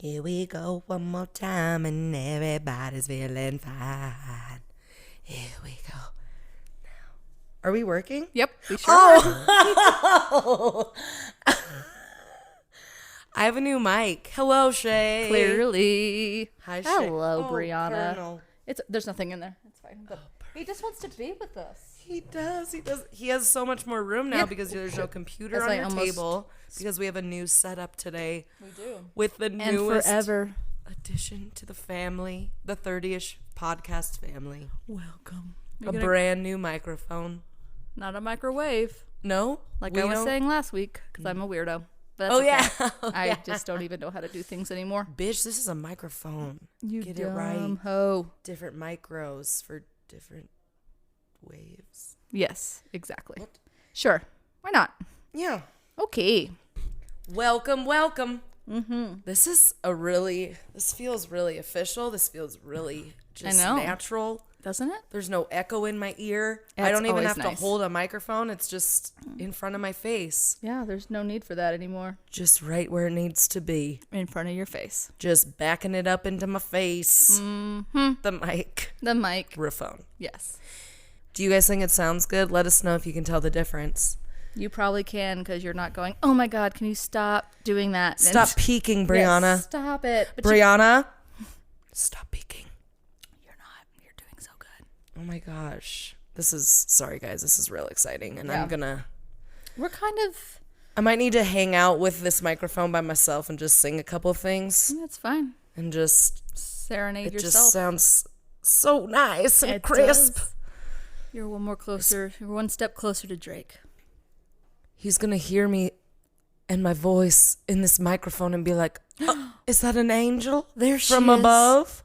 Here we go one more time and everybody's feeling fine. Here we go. Now, are we working? Yep, we sure are. Oh! I have a new mic. Hello, Shay. Clearly. Hi, Shay. Hello, Oh, Brianna. Colonel. There's nothing in there. It's fine. But he just wants to be with us. He does. He has so much more room now Yeah. because there's no computer As on I your almost- table. Because we have a new setup today We do. with the And newest forever. addition to the family, the 30-ish podcast family. Welcome. A brand new microphone. Not a microwave. No? Like We I was don't- saying last week, because I'm a weirdo. But that's Oh, okay. yeah. I just don't even know how to do things anymore. Bitch, this is a microphone. You Get it right. dumb hoe. Different micros for different waves. Yes, exactly. Sure. Why not? Yeah. Okay. Welcome. Mm-hmm. This feels really official. This feels really just know. natural. Doesn't it? There's no echo in my ear. I That's don't even always have nice. to hold a microphone. It's just in front of my face. Yeah, there's no need for that anymore. Just right where it needs to be. In front of your face. Just backing it up into my face. Mm-hmm. The mic. The mic. Microphone. Yes. Do you guys think it sounds good? Let us know if you can tell the difference. You probably can because you're not going, oh my God, can you stop doing that? And Stop peeking, Brianna. Yes, stop it. But Brianna, stop peeking. you're not. You're doing so good. Oh my gosh. Sorry guys, this is real exciting. And Yeah. We're kind of, I might need to hang out with this microphone by myself and just sing a couple things. that's fine. And just, Serenade it yourself. just sounds so nice and It crisp. does. You're one step closer to Drake. He's going to hear me and my voice in this microphone and be like, oh, is that an angel There she from is. above?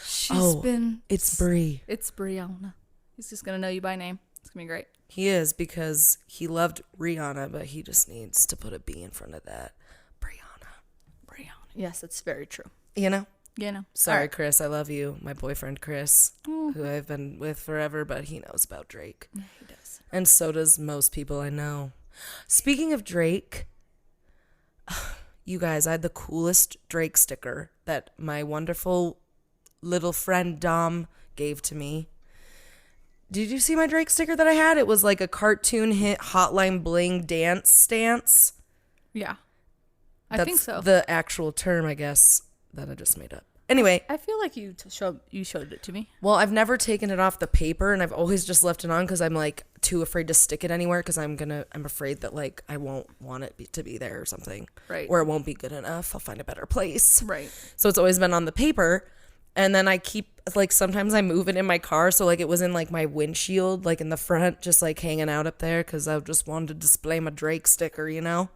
She's been. It's Bree. It's Brianna. He's just going to know you by name. It's going to be great. He is, because he loved Rihanna, but he just needs to put a B in front of that. Brianna. Yes, it's very true. You know? You know. Sorry, All right. Chris. I love you. My boyfriend, Chris, Oh. who I've been with forever, but he knows about Drake. Yeah, he does. And so does most people I know. Speaking of Drake, you guys, I had the coolest Drake sticker that my wonderful little friend Dom gave to me. Did you see my Drake sticker that I had? It was like a cartoon hit Hotline Bling dance stance. Yeah. I That's think so. the actual term, I guess, that I just made up. Anyway, I feel like you showed it to me. well, I've never taken it off the paper, and I've always just left it on because I'm like too afraid to stick it anywhere because I'm afraid that like I won't want it to be there or something, Right. or it won't be good enough. I'll find a better place, Right. So it's always been on the paper, and then I keep like sometimes I move it in my car, so like it was in like my windshield, like in the front, just like hanging out up there because I just wanted to display my Drake sticker, you know,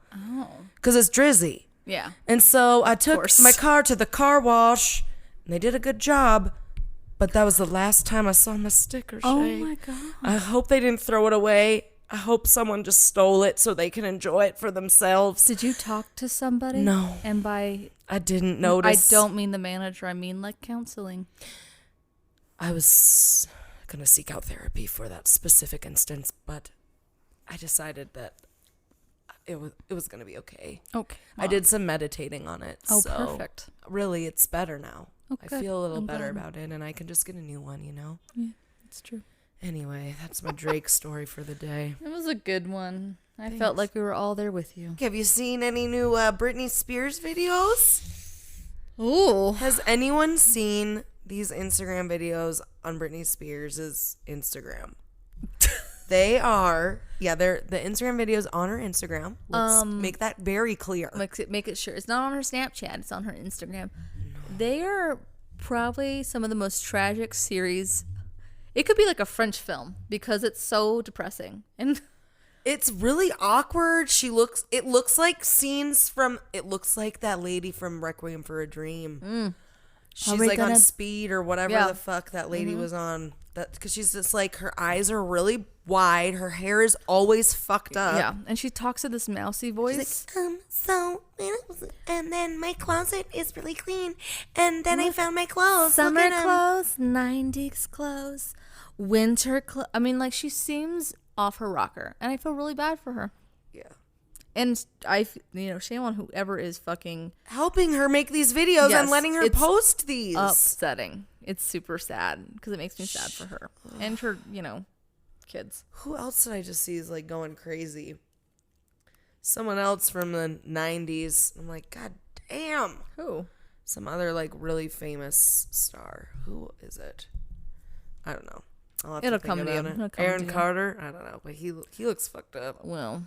because it's Drizzy. Yeah. And so I took course. my car to the car wash, and they did a good job. But that was the last time I saw my sticker, Oh Shay. my God. I hope they didn't throw it away. I hope someone just stole it so they can enjoy it for themselves. Did you talk to somebody? No. And by I didn't notice. I don't mean the manager. I mean like counseling. I was going to seek out therapy for that specific instance, but I decided that it was going to be okay. Okay. I did some meditating on it. Oh, so perfect. Really, it's better now. Oh, I good. feel a little I'm better glad. about it, and I can just get a new one, you know? Yeah, it's true. Anyway, that's my Drake story for the day. It was a good one. I Thanks. felt like we were all there with you. Have you seen any new Britney Spears videos? Ooh. Has anyone seen these Instagram videos on Britney Spears' Instagram? They're the Instagram videos on her Instagram. Let's make that very clear. Make it sure. It's not on her Snapchat. It's on her Instagram. They are probably some of the most tragic series. It could be like a French film because it's so depressing. And It's really awkward. It looks like that lady from Requiem for a Dream. She's we like on gonna- speed or whatever Yeah. the fuck that lady was on. That because she's just like her eyes are really wide, her hair is always fucked up. Yeah, and she talks in this mousy voice. So, and then my closet is really clean, and then I found my clothes. Look Summer at 'em. clothes, 90s clothes, winter clothes. I mean, like, she seems off her rocker, and I feel really bad for her. Yeah. And shame on whoever is fucking Helping her make these videos Yes, and letting her it's post these. upsetting. It's super sad because it makes me sad for her and her, kids. Who else did I just see is like going crazy? Someone else from the 90s. I'm like, God damn. Who? Some other like really famous star. Who is it? I don't know. I'll have It'll to come think to you. about It'll it. come Aaron to you. Carter. I don't know, but he looks fucked up. Well,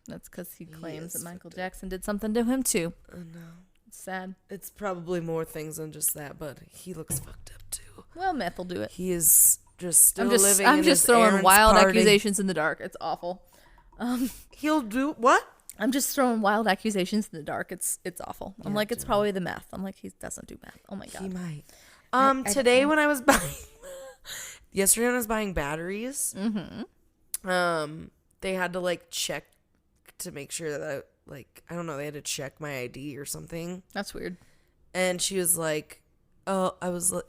that's because he claims is that Michael fucked up. Jackson did something to him too. I know. It's sad. It's probably more things than just that, but he looks fucked up too. Well, meth will do it. He is just still I'm just living. I'm in just his throwing Aaron's wild party. accusations in the dark. It's awful. He'll do what? I'm just throwing wild accusations in the dark. It's awful. I'm Yeah, like, it's probably the meth. I'm like, he doesn't do meth. Oh my He god. might. I Today when I was buying, yesterday when I was buying batteries, they had to like check to make sure that I don't know, they had to check my ID or something, That's weird. and she was like, oh, I was like,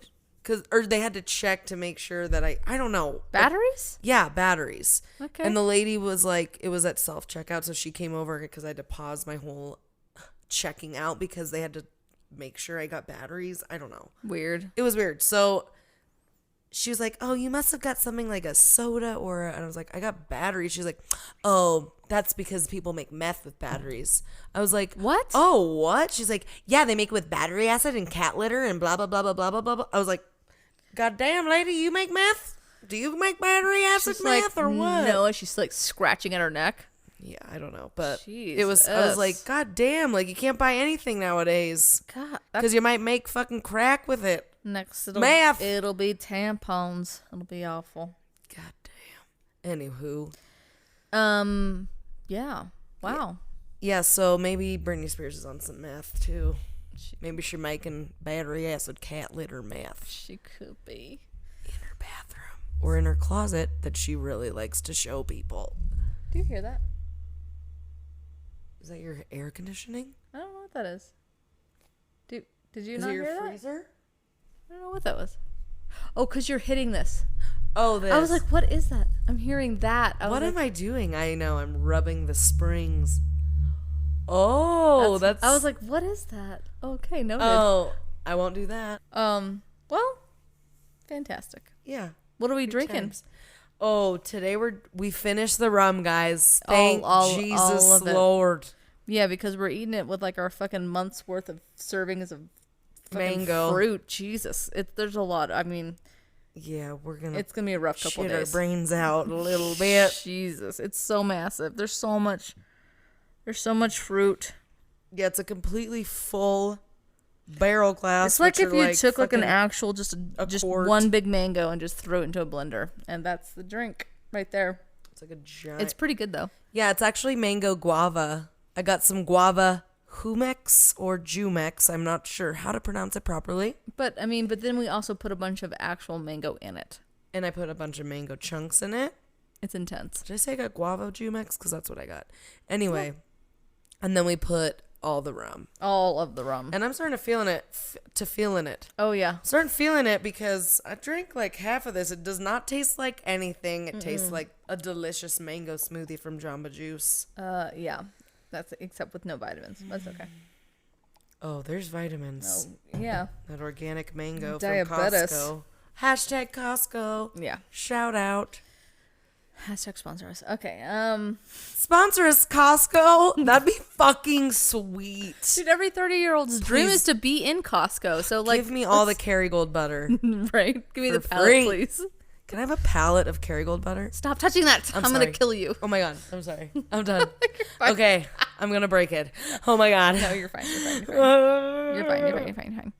or they had to check to make sure that I don't know. Batteries? Yeah, batteries. Okay. And the lady was like, it was at self checkout, so she came over because I had to pause my whole checking out because they had to make sure I got batteries. I don't know. Weird. It was weird. So she was like, oh, you must have got something like a soda and I was like, I got batteries. She's like, oh, that's because people make meth with batteries. I was like, What? Oh, what? She's like, yeah, they make it with battery acid and cat litter and blah, blah, blah, blah, blah, blah, blah, blah. I was like, God damn, lady, you make meth? Do you make battery acid She's meth or what? No, she's like scratching at her neck. Yeah, I don't know. But I Jesus. was like, God damn, like you can't buy anything nowadays. God, that's Because you might make fucking crack with it. next. Math. It'll be tampons. It'll be awful. God damn. Anywho. Yeah. Wow. Yeah, so maybe Britney Spears is on some meth too. Maybe she's making battery acid cat litter meth She could be. in her bathroom or in her closet that she really likes to show people. Do you hear that? Is that your air conditioning? I don't know what that is. Did you Is not it your hear that? freezer? I don't know what that was. Oh, because you're hitting this. Oh, this. I was like, what is that? I'm hearing that. What am I doing? I know, I'm rubbing the springs. Oh, that's. I was like, what is that? Okay, noted. Oh, I won't do that. Well, fantastic. Yeah. What are we drinking? Times. Oh, today we finished the rum, guys. Thank all Jesus of it. Lord. Yeah, because we're eating it with like our fucking month's worth of servings of fucking Mango. fruit. Jesus, there's a lot. I mean, Yeah, we're gonna it's gonna be a rough couple shit our days. brains out a little bit. Jesus, it's so massive. There's so much fruit. Yeah, it's a completely full barrel glass. It's like which if are, you took like an fucking- actual just quart. one big mango and just threw it into a blender, and that's the drink right there. It's like a giant. It's pretty good though. Yeah, it's actually mango guava. I got some guava humex or jumex. I'm not sure how to pronounce it properly. But I mean, but then we also put a bunch of actual mango in it. And I put a bunch of mango chunks in it. It's intense. Did I say I got guava jumex? Because that's what I got. Anyway, and then we put all the rum. All of the rum. And I'm starting to feeling it. Oh yeah. Starting feeling it because I drank like half of this. It does not taste like anything. It tastes like a delicious mango smoothie from Jamba Juice. Yeah. That's except with no vitamins. That's okay. Oh, there's vitamins. Oh yeah. That organic mango Diabetes. from Costco. Hashtag Costco. Yeah. Shout out. Hashtag sponsor us. Okay. Sponsor us, Costco. That'd be fucking sweet. Dude, every 30-year-old's dream Please. is to be in Costco. So like, Give me all the Kerrygold butter. right? Give me for the palette, free. please. Can I have a pallet of Kerrygold butter? Stop touching that. I'm gonna sorry. kill you. Oh my god. I'm sorry. I'm done. Okay. I'm gonna break it. Oh my god. No, you're fine. You're fine. You're fine. You're fine. You're fine. You're fine. You're fine.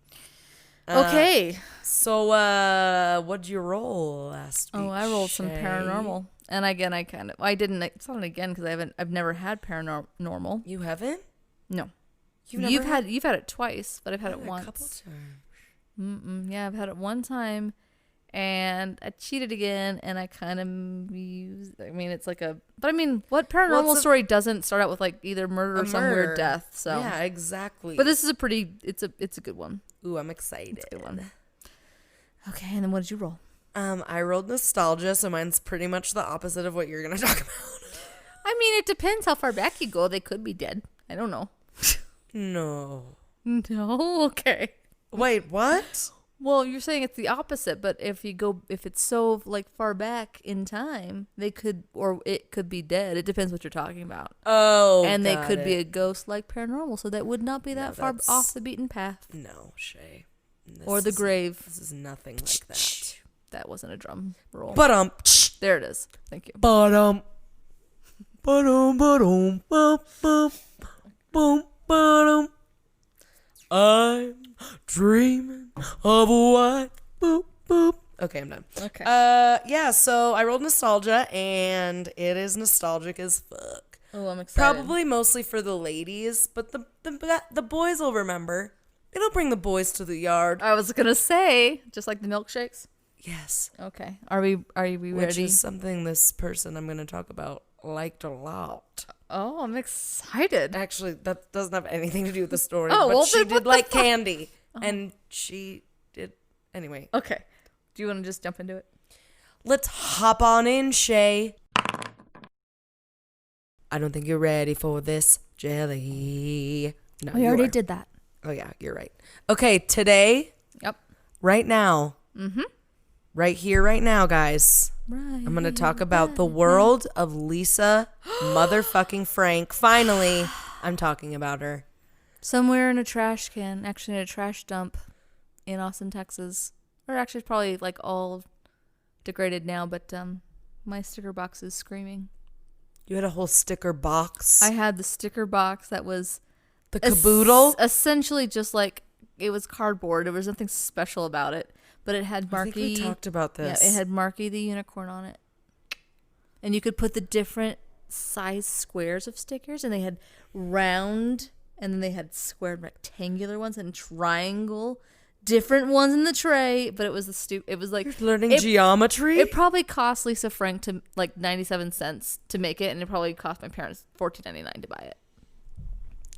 Okay. So, what'd you roll last week? Oh, I rolled some Shay? paranormal, and again, I didn't. It's not an again because I've never had paranormal. You haven't? No, You've you've never had it twice, but I've had it a once. couple times. Yeah, I've had it one time, and I cheated again, and I kind of it's like a, but I mean, what paranormal story doesn't start out with like either murder or some weird death? So yeah, exactly. But this is it's a good one. Ooh, I'm excited. It's a good one. Okay, and then what did you roll? I rolled nostalgia, so mine's pretty much the opposite of what you're gonna talk about. I mean, it depends how far back you go. They could be dead. I don't know. No. No, okay. Wait, what? Well, you're saying it's the opposite, but if it's so like far back in time, it could be dead. It depends what you're talking about. Oh, And they got could be it. a ghost like paranormal, so that would not be that far that's- off the beaten path. No, Shay. Or the grave. This is nothing like that. That wasn't a drum roll. But There it is. Thank you. Ba-dum. Ba-dum, ba-dum, ba-bum, boom, ba-dum. I'm dreaming of a white boop, boop. Okay, I'm done. Okay. Yeah, so I rolled nostalgia, and it is nostalgic as fuck. Oh, I'm excited. Probably mostly for the ladies, but the boys will remember. It'll bring the boys to the yard. I was gonna say, just like the milkshakes. Yes. Okay. Are we ready? Which is something this person I'm going to talk about liked a lot. Oh, I'm excited. Actually, that doesn't have anything to do with the story. Oh, but well, she then what did the like fuck? candy. And she did. Anyway, Okay. Do you want to just jump into it? let's hop on in, Shay. I don't think you're ready for this jelly. No, We you already are. did that. Oh, yeah, you're right. Okay, today, Yep. right now, right here, right now, guys, Right. I'm going to talk about the world of Lisa motherfucking Frank. Finally, I'm talking about her. Somewhere in a trash can, actually in a trash dump in Austin, Texas. Or actually it's probably like all degraded now, but my sticker box is screaming. You had a whole sticker box. I had the sticker box that was the caboodle. essentially just like it was cardboard. There was nothing special about it, but it had Marky. I think we talked about this. Yeah, it had Marky the unicorn on it. And you could put the different size squares of stickers, and they had round, and then they had square rectangular ones and triangle, different ones in the tray, but it was it was like learning geometry. It probably cost Lisa Frank to like 97 cents to make it, and it probably cost my parents $14.99 to buy it.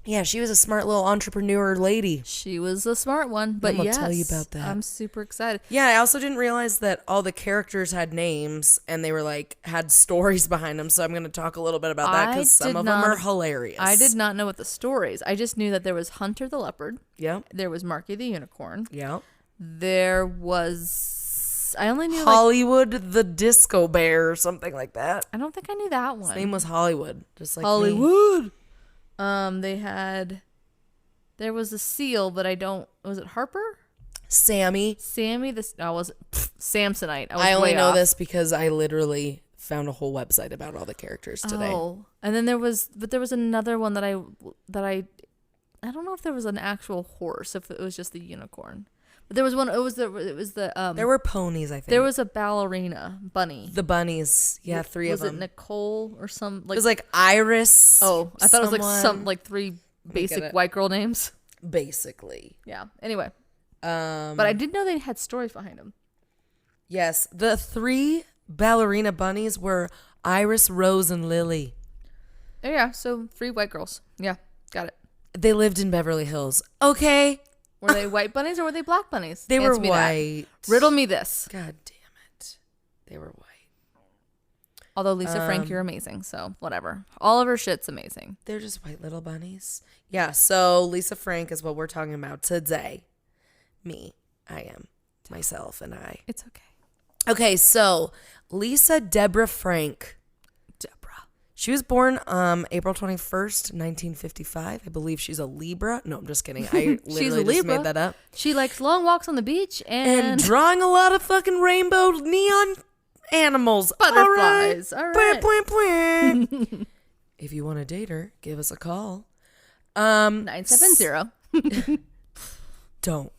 Yeah, she was a smart little entrepreneur lady. She was a smart one, but I'm gonna yes, tell you about that. I'm super excited. Yeah, I also didn't realize that all the characters had names and they were like had stories behind them. So I'm going to talk a little bit about that because some of them are hilarious. I did not know what the stories. I just knew that there was Hunter the leopard. Yeah. There was Marky the unicorn. Yeah. There was. I only knew Hollywood the disco bear or something like that. I don't think I knew that one. His name was Hollywood, just like me. Hollywood. There was a seal, but I don't. Was it Harper? Sammy. Sammy. Samsonite. I only way know off. this because I literally found a whole website about all the characters today. Oh, and then there was another one that I don't know if there was an actual horse, if it was just the unicorn. But there was one. It was the. There were ponies, I think. There was a ballerina bunny. the bunnies. Yeah, three of Was them. it Nicole or some It like? was like Iris. Oh, I thought it was like some someone- like three get basic it. white girl names. Basically. Yeah. Anyway, But but I did know they had stories behind them. yes, the three ballerina bunnies were Iris, Rose, and Lily. Oh, yeah. So 3 white girls. Yeah. Got it. They lived in Beverly Hills. Okay. Were they white bunnies or were they black bunnies? They were Answer me that. white. Riddle me this. God damn it. They were white. Although Lisa Frank, you're amazing. So whatever. All of her shit's amazing. They're just white little bunnies. Yeah, so Lisa Frank is what we're talking about today. Me. I am. Myself and I. It's okay. Okay, so Lisa Deborah Frank. She was born April 21st, 1955. I believe she's a Libra. No, I'm just kidding. I literally She's a just Libra. made that up. She likes long walks on the beach And and drawing a lot of fucking rainbow neon animals. butterflies. All right. Bwah, bwah, bwah. If you want to date her, give us a call. 970. Don't.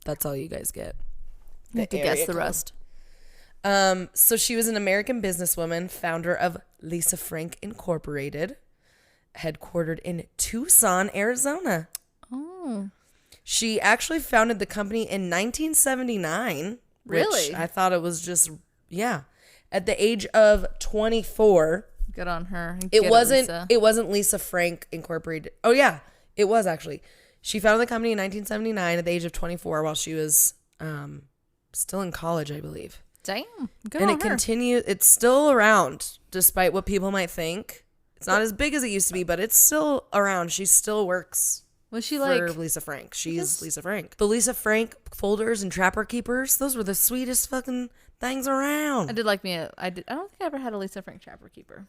That's all you guys get. You have to guess the rest. So she was an American businesswoman, founder of Lisa Frank Incorporated, headquartered in Tucson, Arizona. Oh. She actually founded the company in 1979. Really? Which I thought it was just, yeah. At the age of 24, Good on her. it Get wasn't Lisa. it wasn't Lisa Frank Incorporated. Oh yeah, it was actually. She founded the company in 1979 at the age of 24 while she was still in college, I believe. Damn. Good And on it her. continues. It's still around, despite what people might think. It's not as big as it used to be, but it's still around. She still works Was she for like? Lisa Frank. She's guess- Lisa Frank. The Lisa Frank folders and Trapper Keepers, those were the sweetest fucking things around. I did like me. I don't think I ever had a Lisa Frank Trapper Keeper.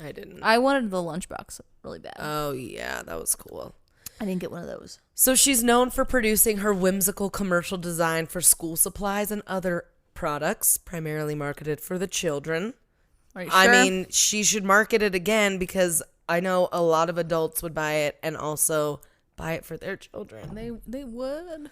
I didn't. I wanted the lunchbox really bad. Oh, yeah, that was cool. I didn't get one of those. So she's known for producing her whimsical commercial design for school supplies and other products, primarily marketed for the children. Are you I sure? mean, she should market it again because I know a lot of adults would buy it and also buy it for their children. they would.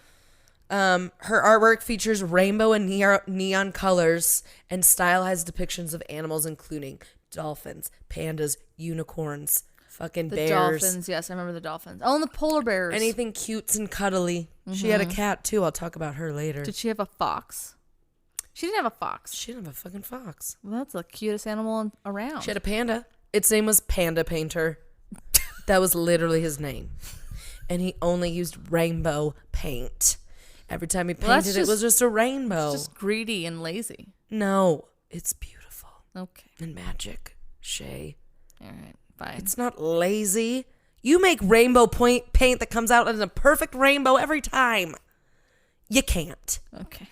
Her artwork features rainbow and neon colors and stylized depictions of animals, including dolphins, pandas, unicorns, fucking The bears. dolphins. Yes, I remember the dolphins. Oh, and the polar bears. Anything cute and cuddly. She had a cat too. I'll talk about her later. Did she have a fox? She didn't have a fox. She didn't have a fucking fox. Well, that's the cutest animal around. She had a panda. Its name was Panda Painter. That was literally his name. And he only used rainbow paint. Every time he Well, that's painted, it was just a rainbow. It's just greedy and lazy. No, it's beautiful Okay. and magic, Shay. All right. Fine. It's not lazy. You make rainbow paint that comes out in a perfect rainbow every time. You can't. Okay.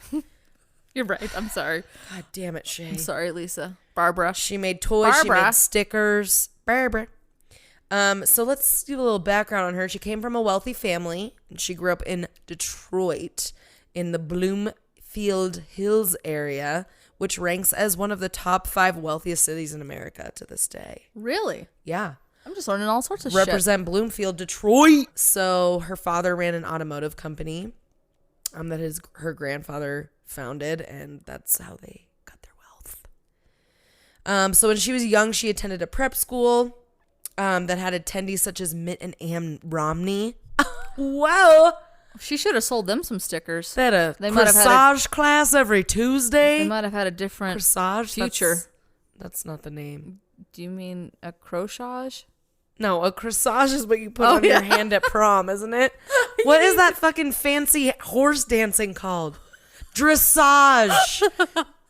You're right. I'm sorry. God damn it, Shay. I'm sorry, Lisa. Barbara. She made toys. She Barbara. made stickers. Barbara. So let's do a little background on her. She came from a wealthy family. And she grew up in Detroit in the Bloomfield Hills area, which ranks as one of the top 5 wealthiest cities in America to this day. Really? Yeah. I'm just learning all sorts of shit. Represent Bloomfield, Detroit. So her father ran an automotive company that her grandfather founded, and that's how they got their wealth. So when she was young, she attended a prep school that had attendees such as Mitt and Ann Romney. Whoa! She should have sold them some stickers. They had a They might have had corsage class every Tuesday. They might have had a different Corsage? future. That's not the name. Do you mean a crochage? No, a corsage is what you put Oh, on yeah. your hand at prom, isn't it? What is that fucking fancy horse dancing called? Dressage.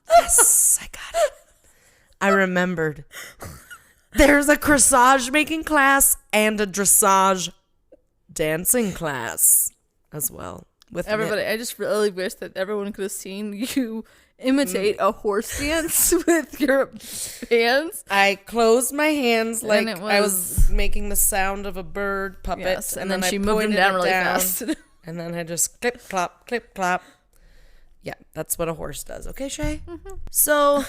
Yes, I got it. I remembered. There's a corsage making class and a dressage dancing class as well. With Everybody, I just really wish that everyone could have seen you imitate a horse dance with your hands. I closed my hands like it I was making the sound of a bird puppet. Yes, and then I she moved them pointed down it really down, fast. And then I just clip, clop, clip, clop. Yeah, that's what a horse does. Okay, Shay? Mm-hmm. So,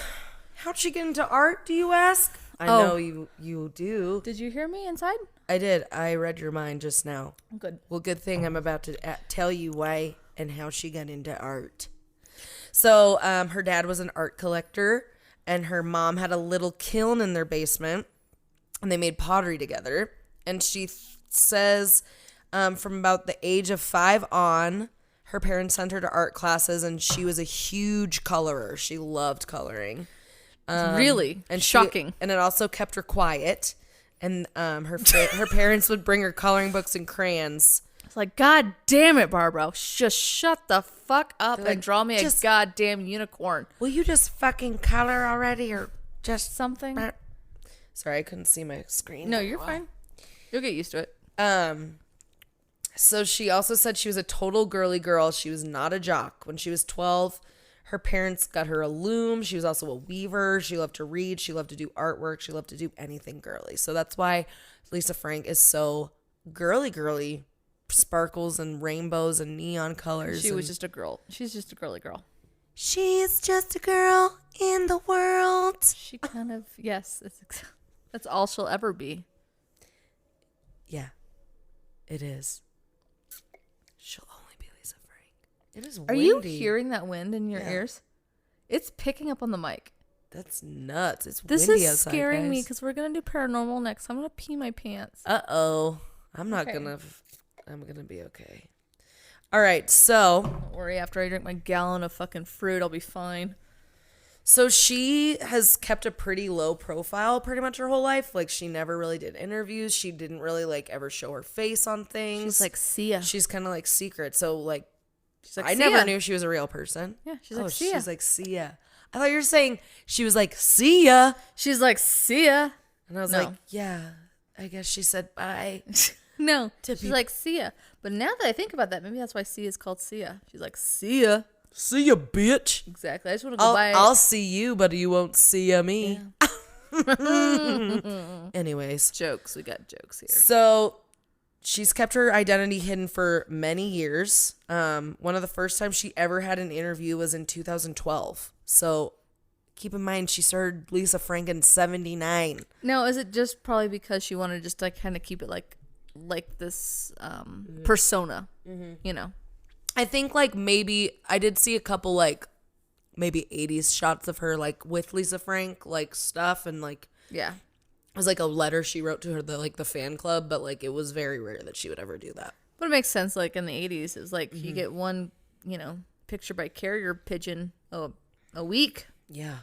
how'd she get into art, do you ask? I Oh. know you do. Did you hear me inside? I did. I read your mind just now. Good. Well, good thing I'm about to tell you why and how she got into art. So, her dad was an art collector, and her mom had a little kiln in their basement, and they made pottery together. And she says from about the age of 5 on, her parents sent her to art classes, and she was a huge colorer. She loved coloring. Really? And Shocking. and it also kept her quiet. And her parents would bring her coloring books and crayons. It's like, God damn it, Barbara. Just shut the fuck up They're like, and draw me a just- goddamn unicorn. Will you just fucking color already, or just Something? Sorry, I couldn't see my screen. No, you're fine. You'll get used to it. So she also said she was a total girly girl. She was not a jock. When she was 12, her parents got her a loom. She was also a weaver. She loved to read. She loved to do artwork. She loved to do anything girly. So that's why Lisa Frank is so girly. Sparkles and rainbows and neon colors. She was just a girl. She's just a girly girl. She's just a girl in the world. She kind of, yes, that's all she'll ever be. Yeah, it is. She'll only be Lisa Frank. It is Are windy. you hearing that wind in your Yeah. ears? It's picking up on the mic. That's nuts. It's This windy is outside, scaring me guys. because we're going to do paranormal next. I'm going to pee my pants. Uh-oh. I'm not Okay. I'm gonna be okay. All right, so Don't worry, after I drink my gallon of fucking fruit, I'll be fine. she has kept a pretty low profile pretty much her whole life. Like, she never really did interviews. She didn't really, like, ever show her face on things. She's like, see ya. She's kind of, like, secret. So, like, She's like, I "See never ya." knew she was a real person. Yeah, she's like, see ya. She's like, see ya. I thought you were saying she was like, see ya. She's like, see ya. And I was No. like, yeah, I guess she said bye. No, To she's be- like, see ya. But now that I think about that, maybe that's why see is called see ya. She's like, see ya. See ya, bitch. Exactly. I just want to go buy. I'll see you, but you won't see ya me. Anyways, jokes. We got jokes here. so she's kept her identity hidden for many years. One of the first times she ever had an interview was in 2012. So keep in mind, she started Lisa Frank in 79. Now, is it just probably because she wanted just to kind of keep it like this persona, you know? I think like maybe I did see a couple like maybe 80s shots of her like with Lisa Frank like stuff, and like Yeah. it was like a letter she wrote to her the fan club, but like it was very rare that she would ever do that. But it makes sense. Like in the 80s, it's like you get one, picture by carrier pigeon a week, Yeah.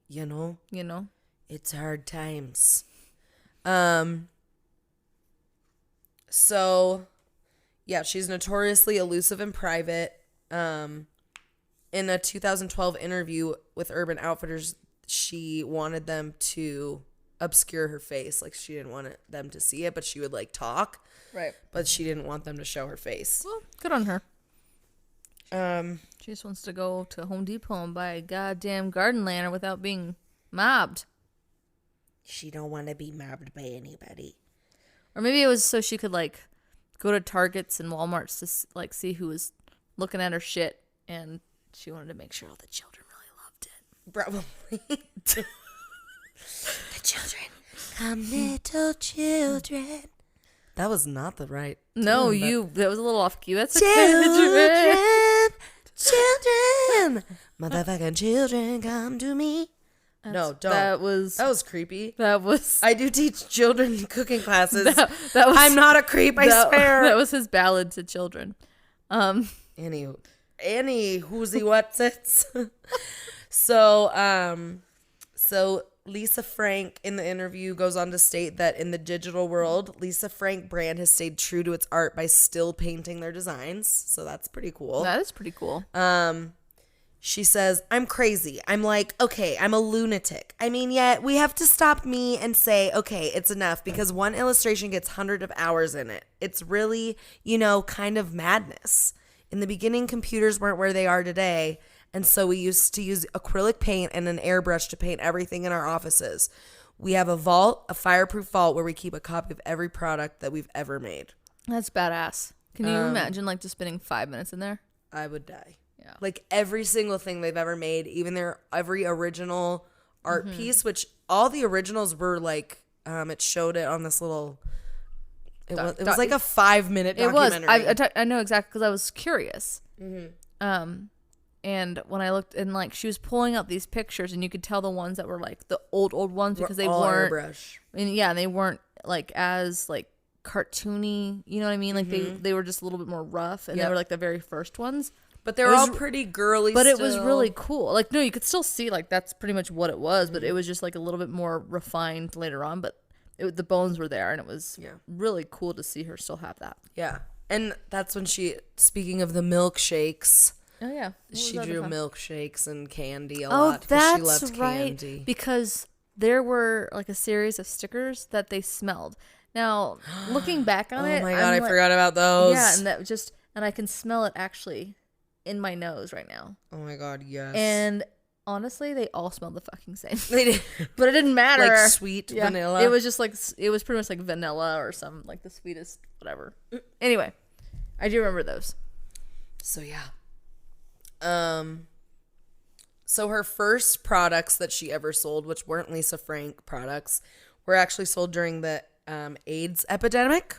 You know, it's hard times. So yeah, she's notoriously elusive in private. In a 2012 interview with Urban Outfitters, she wanted them to obscure her face. Like, she didn't want them to see it, but she would like talk, right? but she didn't want them to show her face. Well, good on her. She just wants to go to Home Depot and buy a goddamn garden lantern without being mobbed. She don't want to be mobbed by anybody. Or maybe it was so she could like go to Targets and Walmarts to like see who was looking at her shit, and she wanted to make sure all the children really loved it. Probably. The children. Come, little children. That was not the right. No, tune, but- that was a little off cue. That's okay. Children. Motherfucking children, come to me. No, don't. That was creepy. I I do teach children cooking classes. that was I'm not a creep, I swear. That was his ballad to children. Any whoozy what's it? So Lisa Frank in the interview goes on to state that in the digital world, Lisa Frank brand has stayed true to its art by still painting their designs. So that's pretty cool. That is pretty cool. She says, I'm crazy. I'm like, okay, I'm a lunatic. I mean, yet we have to stop me and say, okay, it's enough, because one illustration gets hundreds of hours in it. It's really, kind of madness. In the beginning, computers weren't where they are today. And so we used to use acrylic paint and an airbrush to paint everything in our offices. We have a vault, a fireproof vault, where we keep a copy of every product that we've ever made. That's badass. Can you imagine like just spending 5 minutes in there? I would die. Yeah. Like every single thing they've ever made, even every original art piece, which all the originals were like, it showed it on this little, it was like a 5-minute It was. documentary. I know exactly because I was curious. And when I looked and like she was pulling out these pictures, and you could tell the ones that were like the old ones because they all weren't. airbrush. And yeah, they weren't like as like cartoony. You know what I mean? Like they were just a little bit more rough, and they Yep. were like the very first ones. But they were all pretty girly. But it was still. really cool. Like, no, you could still see, like, that's pretty much what it was, but it was just, like, a little bit more refined later on. But the bones were there, and it was really cool to see her still have that. Yeah. And that's when speaking of the milkshakes, Oh, yeah. she drew milkshakes and candy a Oh, lot because she that's loved right. candy. Because there were, like, a series of stickers that they smelled. Now, looking back on Oh it. my God, I'm I like- forgot about those. Yeah, and I can smell it actually in my nose right now. Oh my God, yes. And honestly, they all smelled the fucking same. they did. But it didn't matter. Like sweet vanilla. It was just like, it was pretty much like vanilla or some, like the sweetest, whatever. Anyway, I do remember those. So yeah. So her first products that she ever sold, which weren't Lisa Frank products, were actually sold during the AIDS epidemic.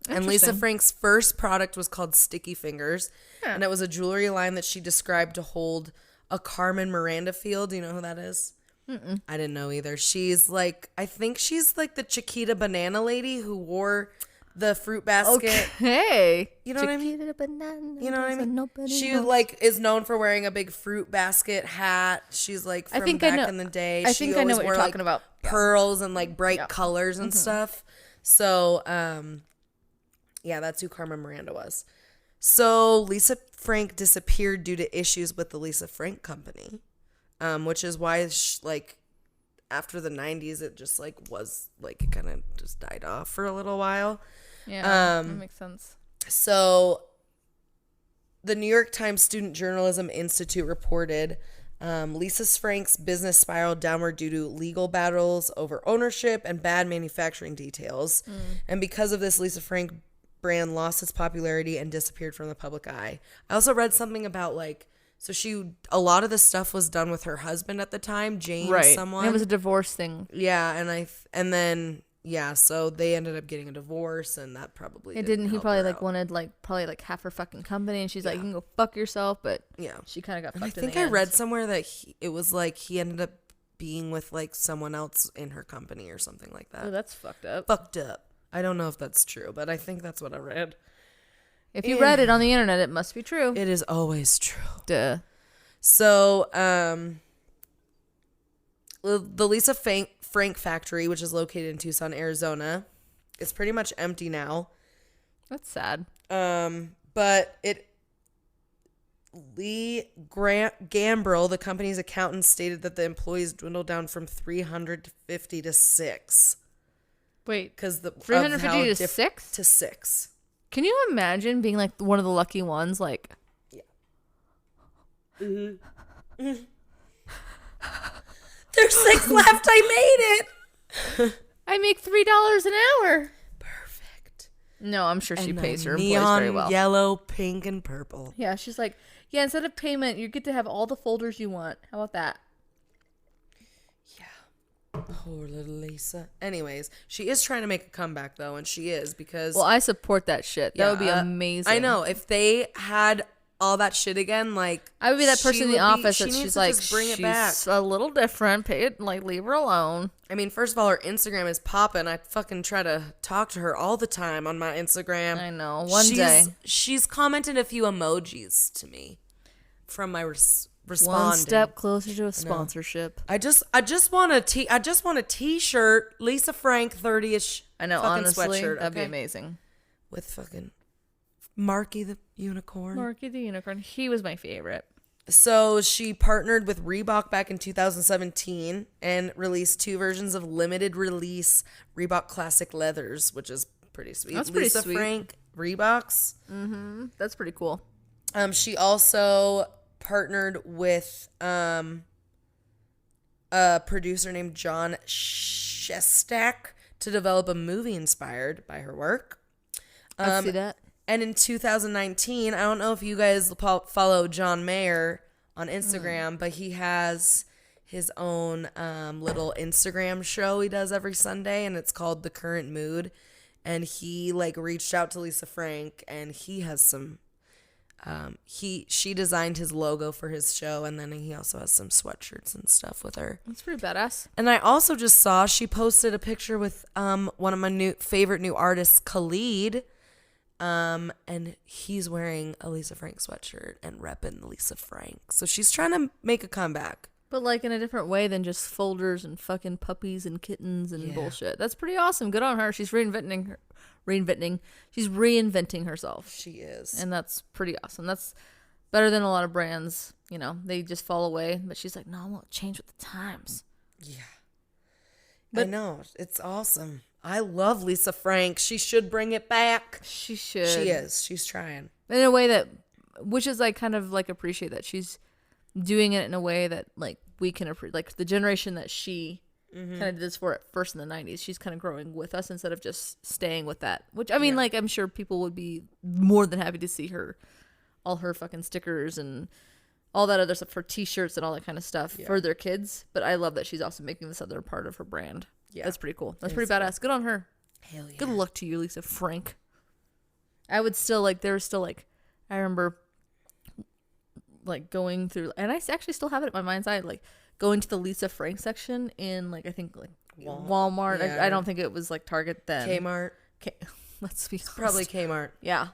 And Lisa Frank's first product was called Sticky Fingers. And it was a jewelry line that she described to hold a Carmen Miranda feel. Do you know who that is? I didn't know either. She's like, I think she's like the Chiquita Banana lady who wore the fruit basket. Okay. You know what I mean? Chiquita banana, You know what I mean? nobody She knows. like is known for wearing a big fruit basket hat. She's like from think I back know- in the day. I She think I know always what you're wore, talking about. Yeah. Pearls and like bright Yeah. colors and stuff. So, yeah, that's who Carmen Miranda was. So Lisa Frank disappeared due to issues with the Lisa Frank Company, which is why like after the 90s it just like was like it kind of just died off for a little while. Yeah, that makes sense. So the New York Times Student Journalism Institute reported Lisa Frank's business spiraled downward due to legal battles over ownership and bad manufacturing details. And because of this, Lisa Frank brand lost its popularity and disappeared from the public eye. I also read something about like, so a lot of the stuff was done with her husband at the time, James Right. someone. And it was a divorce thing. Yeah, and then so they ended up getting a divorce, and that probably It didn't. He help probably her like out. wanted probably half her fucking company, and she's like, "You can go fuck yourself." But Yeah. she kind of got And I fucked. think in the I end. read somewhere that it was like he ended up being with like someone else in her company or something like that. Oh, that's fucked up. Fucked up. I don't know if that's true, but I think that's what I read. If you read it on the internet, it must be true. It is always true. Duh. So, the Lisa Frank factory, which is located in Tucson, Arizona, is pretty much empty now. That's sad. But Lee Gambrill, the company's accountant, stated that the employees dwindled down from 300 to 50 to 6. Wait, Because the 350 to 6? to 6. Can you imagine being like one of the lucky ones? Like, There's 6 left. I made it. I make $3 an hour. Perfect. No, I'm sure she And pays the her employees neon very well. yellow, pink, and purple. Yeah, she's like, yeah, instead of payment, you get to have all the folders you want. How about that? Poor little Lisa. Anyways, she is trying to make a comeback though, and she is because Well, I support that shit. That would be amazing. I know if they had all that shit again, like I would be that person in the office that needs she's to like, just bring it she's back. a little different. Pay it, like, leave her alone. I mean, first of all, her Instagram is popping. I fucking try to talk to her all the time on my Instagram. I know. One day. She's commented a few emojis to me from my responding. One step closer to a sponsorship. I just want a t-shirt, Lisa Frank 30ish. I know, fucking honestly, sweatshirt, that'd be okay? amazing. With fucking Marky the unicorn. Marky the Unicorn. He was my favorite. So she partnered with Reebok back in 2017 and released 2 versions of limited release Reebok Classic Leathers, which is pretty sweet. That's pretty Lisa sweet. Frank Reeboks. That's pretty cool. She also partnered with a producer named John Shestak to develop a movie inspired by her work. I see that. And in 2019, I don't know if you guys follow John Mayer on Instagram, but he has his own little Instagram show he does every Sunday, and it's called The Current Mood. And he like reached out to Lisa Frank, and he has some. She designed his logo for his show, and then he also has some sweatshirts and stuff with her. That's pretty badass. And I also just saw she posted a picture with one of my favorite new artists, Khalid. And he's wearing a Lisa Frank sweatshirt and repping Lisa Frank. So she's trying to make a comeback. But like in a different way than just folders and fucking puppies and kittens and bullshit. That's pretty awesome. Good on her. She's reinventing herself. She is. And that's pretty awesome. That's better than a lot of brands, you know, they just fall away. But she's like, no, I want to change with the times. Yeah. But- I know. It's awesome. I love Lisa Frank. She should bring it back. She should. She is. She's trying. In a way that, which is like kind of like appreciate that she's doing it in a way that like we can appreciate, like the generation that she kind of did this for at first in the 90s. She's kind of growing with us instead of just staying with that, which I mean, like I'm sure people would be more than happy to see her, all her fucking stickers and all that other stuff, her t-shirts and all that kind of stuff for their kids. But I love that she's also making this other part of her brand. Yeah. That's pretty cool. That's pretty badass. Good on her. Hell yeah. Good luck to you, Lisa Frank. I would still like, there's still like, I remember like going through, and I actually still have it in my mind's eye, like going to the Lisa Frank section in like, I think like Walmart. Yeah. I don't think it was like Target then. Kmart. Let's be honest. Probably Kmart. Yeah.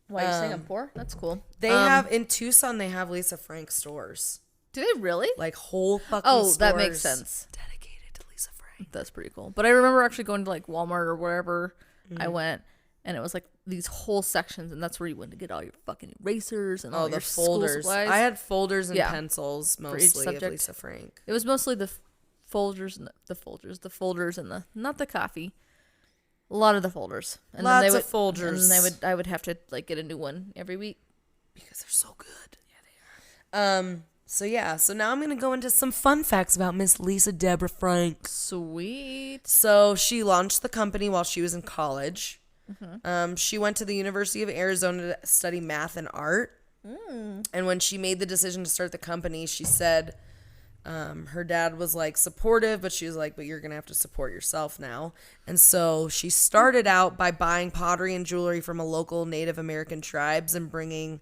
Why are you saying I'm poor? That's cool. They have in Tucson. They have Lisa Frank stores, Do they really? like whole fucking. Oh, that stores makes sense. dedicated to Lisa Frank. That's pretty cool. But I remember actually going to like Walmart or wherever I went, and it was like these whole sections, and that's where you went to get all your fucking erasers and all Oh, your the school folders. supplies. I had folders and Yeah. pencils each mostly of subject. Lisa Frank. It was mostly the folders and the folders and the not the coffee. A lot of the folders. And Lots then they of would, folders. And I would have to like get a new one every week. Because they're so good. Yeah, they are. So now I'm gonna go into some fun facts about Miss Lisa Deborah Frank. Sweet. So she launched the company while she was in college. She went to the University of Arizona to study math and art. And when she made the decision to start the company, she said her dad was like supportive, but she was like, but you're going to have to support yourself now. And so she started out by buying pottery and jewelry from a local Native American tribes and bringing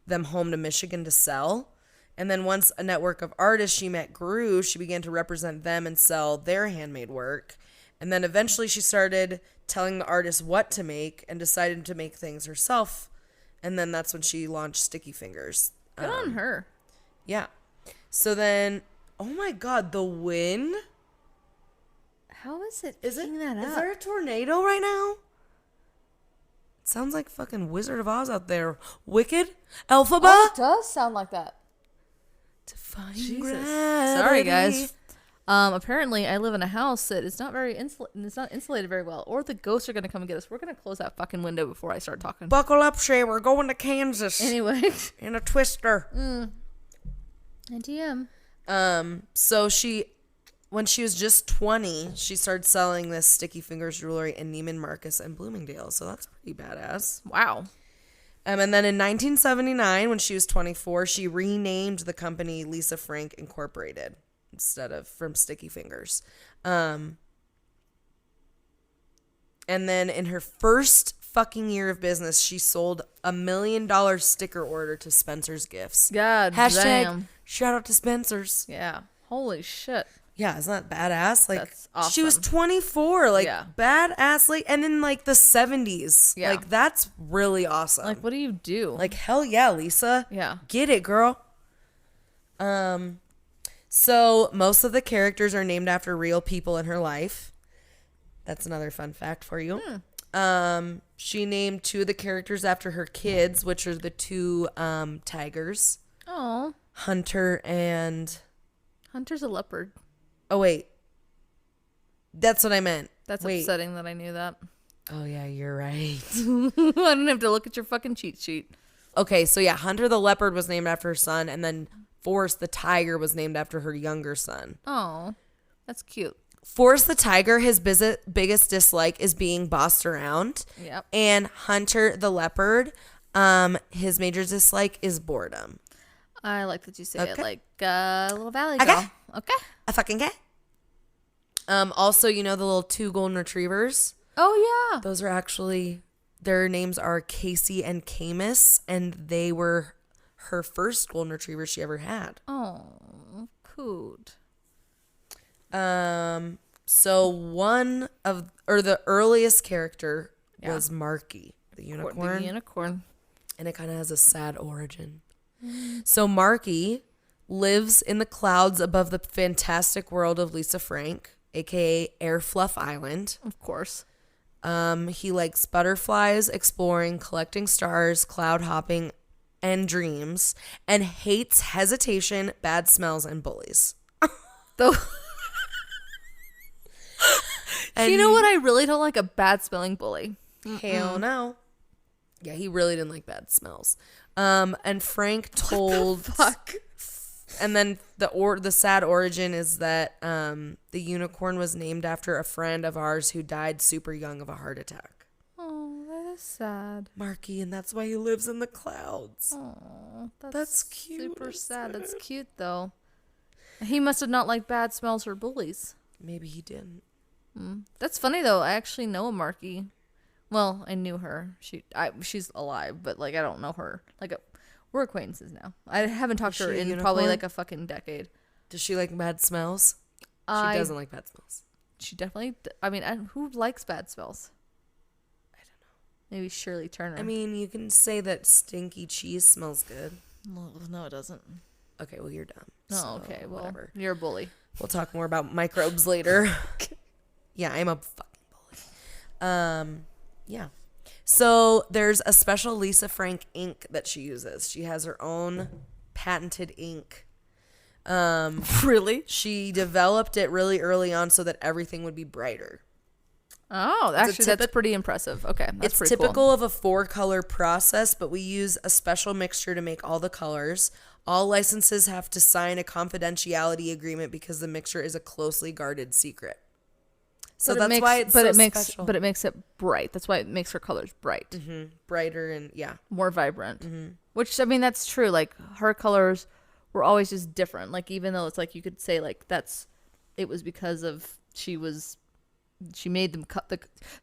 them home to Michigan to sell. And then once a network of artists she met grew, she began to represent them and sell their handmade work. And then eventually she started telling the artists what to make and decided to make things herself. And then that's when she launched Sticky Fingers. Good on her. Yeah. So then, oh my God, the wind? How is it Is picking that up? Is there a tornado right now? It sounds like fucking Wizard of Oz out there. Wicked? Elphaba? Oh, it does sound like that. Defying Jesus. gravity. Sorry, guys. Apparently, I live in a house that is not very it's not insulated very well, or the ghosts are gonna come and get us. We're gonna close that fucking window before I start talking. Buckle up, Shay. We're going to Kansas Anyway, in a twister. NTM. So when she was just 20, she started selling this Sticky Fingers jewelry in Neiman Marcus and Bloomingdale. So that's pretty badass. Wow. And then in 1979, when she was 24, she renamed the company Lisa Frank Incorporated instead of from Sticky Fingers. And then in her first fucking year of business, she sold $1 million sticker order to Spencer's Gifts. God Hashtag damn. shout out to Spencer's. Yeah. Holy shit. Yeah, isn't that badass? Like, That's she was awesome. 24, like, Yeah. badass, like, and in, like, the 70s. Yeah. Like, that's really awesome. Like, what do you do? Like, hell yeah, Lisa. Yeah. Get it, girl. So most of the characters are named after real people in her life. That's another fun fact for you. She named 2 of the characters after her kids, which are the 2 tigers, Oh, Hunter and... Hunter's a leopard. Oh, wait. That's what I meant. That's Wait. upsetting that I knew that. Oh, yeah, you're right. I don't have to look at your fucking cheat sheet. Okay, so yeah, Hunter the leopard was named after her son, and then Forrest the tiger was named after her younger son. Oh, that's cute. Forrest the tiger, his biggest dislike is being bossed around. Yep. And Hunter the leopard, his major dislike is boredom. I like that you say it Okay. like a little valley Okay. girl. Okay. I fucking get. Also, you know the little 2 golden retrievers? Oh, yeah. Those are actually, their names are Casey and Camus, and they were her first golden retriever she ever had. Oh, cool. So the earliest character was Marky, the unicorn. The unicorn. And it kind of has a sad origin. So Marky lives in the clouds above the fantastic world of Lisa Frank, aka Air Fluff Island. Of course. He likes butterflies, exploring, collecting stars, cloud hopping, and dreams, and hates hesitation, bad smells, and bullies. Though, And you know what? I really don't like a bad smelling bully. Hell no. Yeah, he really didn't like bad smells. And Frank told, Fuck. and then the sad origin is that the unicorn was named after a friend of ours who died super young of a heart attack. Oh, that is sad. Marky, and that's why he lives in the clouds. Oh, That's cute. Super sad. That's cute though. He must have not liked bad smells or bullies. Maybe he didn't. That's funny though. I actually know a Marky. Well, I knew her. She's alive, but like I don't know her. Like we're acquaintances now. I haven't talked to her she a in probably unicorn? like a fucking decade. Does she like bad smells? She doesn't like bad smells. She definitely. I mean, who likes bad smells? Maybe Shirley Turner. I mean, you can say that stinky cheese smells good. no, it doesn't. Okay, well, you're dumb. Oh, so okay. Well, whatever. you're a bully. We'll talk more about microbes later. Yeah, I'm a fucking bully. Yeah. So there's a special Lisa Frank ink that she uses. She has her own patented ink. Really? She developed it really early on so that everything would be brighter. Oh, actually, that's pretty impressive. Okay, that's It's pretty typical cool. of a 4-color process, but we use a special mixture to make all the colors. All licenses have to sign a confidentiality agreement because the mixture is a closely guarded secret. So that's why it's so special. But it makes it bright. That's why it makes her colors bright, Brighter and more vibrant. Which, I mean, that's true. Like, her colors were always just different. Like, even though it's like you could say like it was because of she made them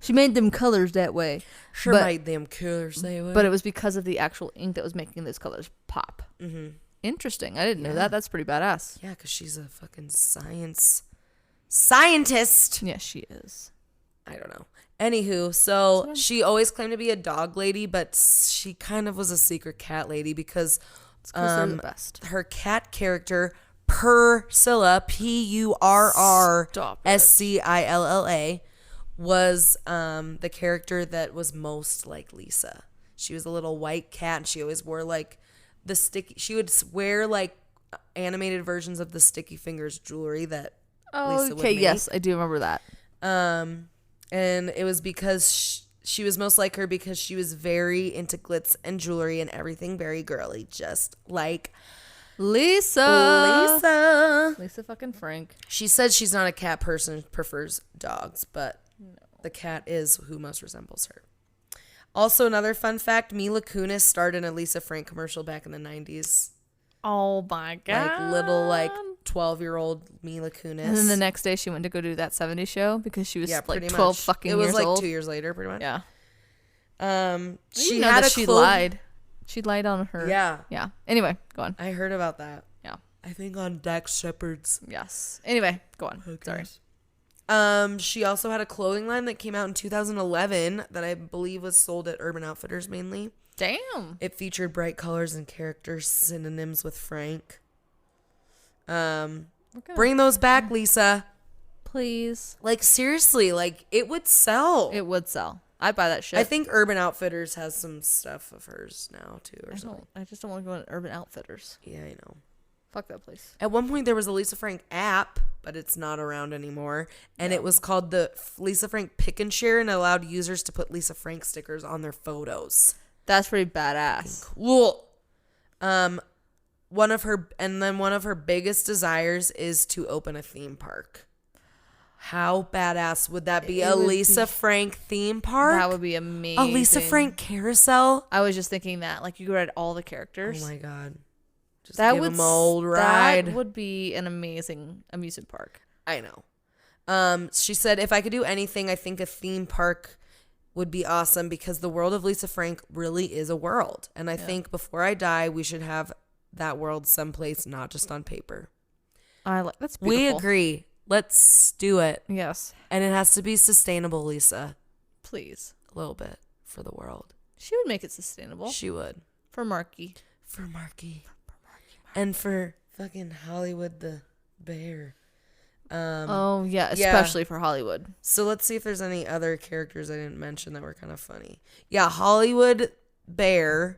she made them colors that way. Sure but, made them colors they would. But it was because of the actual ink that was making those colors pop. Mm-hmm. Interesting. I didn't know that. That's pretty badass. Yeah, because she's a fucking scientist. Yes, she is. I don't know. Anywho, so she always claimed to be a dog lady, but she kind of was a secret cat lady because They're the best. her cat character, Purrscilla, Purrscilla, was the character that was most like Lisa. She was a little white cat, and she always wore like she would wear like animated versions of the Sticky Fingers jewelry that Lisa would Okay, make. yes, I do remember that. And it was because she was most like her because she was very into glitz and jewelry and everything very girly, just like Lisa Lisa. fucking Frank. She said she's not a cat person, prefers dogs, but the cat is who most resembles her. Also, another fun fact, Mila Kunis starred in a Lisa Frank commercial back in the 90s. Oh my god. Like little 12-year-old Mila Kunis. And then the next day she went to go do that 70s show because she was like pretty 12 much. fucking It was years like old. 2 years later, pretty much. Yeah. She she lied. She lied on her. Yeah. Yeah. Anyway, go on. I heard about that. Yeah. I think on Dax Shepard's. Yes. Anyway, go on. Sorry. She also had a clothing line that came out in 2011 that I believe was sold at Urban Outfitters mainly. Damn. It featured bright colors and characters synonyms with Frank. Bring those back, Lisa. Please. Like seriously, like it would sell. It would sell. I'd buy that shit. I think Urban Outfitters has some stuff of hers now too, or something. I just don't want to go to Urban Outfitters. Yeah, I know. Fuck that place. At one point, there was a Lisa Frank app, but it's not around anymore. And it was called the Lisa Frank Pick and Share, and allowed users to put Lisa Frank stickers on their photos. That's pretty badass. Cool. One of her biggest desires is to open a theme park. How badass would that be? A Lisa Frank theme park? That would be amazing. A Lisa Frank carousel? I was just thinking that. Like, you could ride all the characters. Oh my god. Just that give would them a old ride. That would be an amazing amusement park. I know. She said, if I could do anything, I think a theme park would be awesome because the world of Lisa Frank really is a world. And I think before I die, we should have that world someplace, not just on paper. That's beautiful. We agree. Let's do it. Yes. And it has to be sustainable, Lisa. Please. A little bit for the world. She would make it sustainable. She would. For Marky. For Marky. And for fucking Hollywood the bear. Oh, yeah. Especially for Hollywood. So let's see if there's any other characters I didn't mention that were kind of funny. Yeah, Hollywood Bear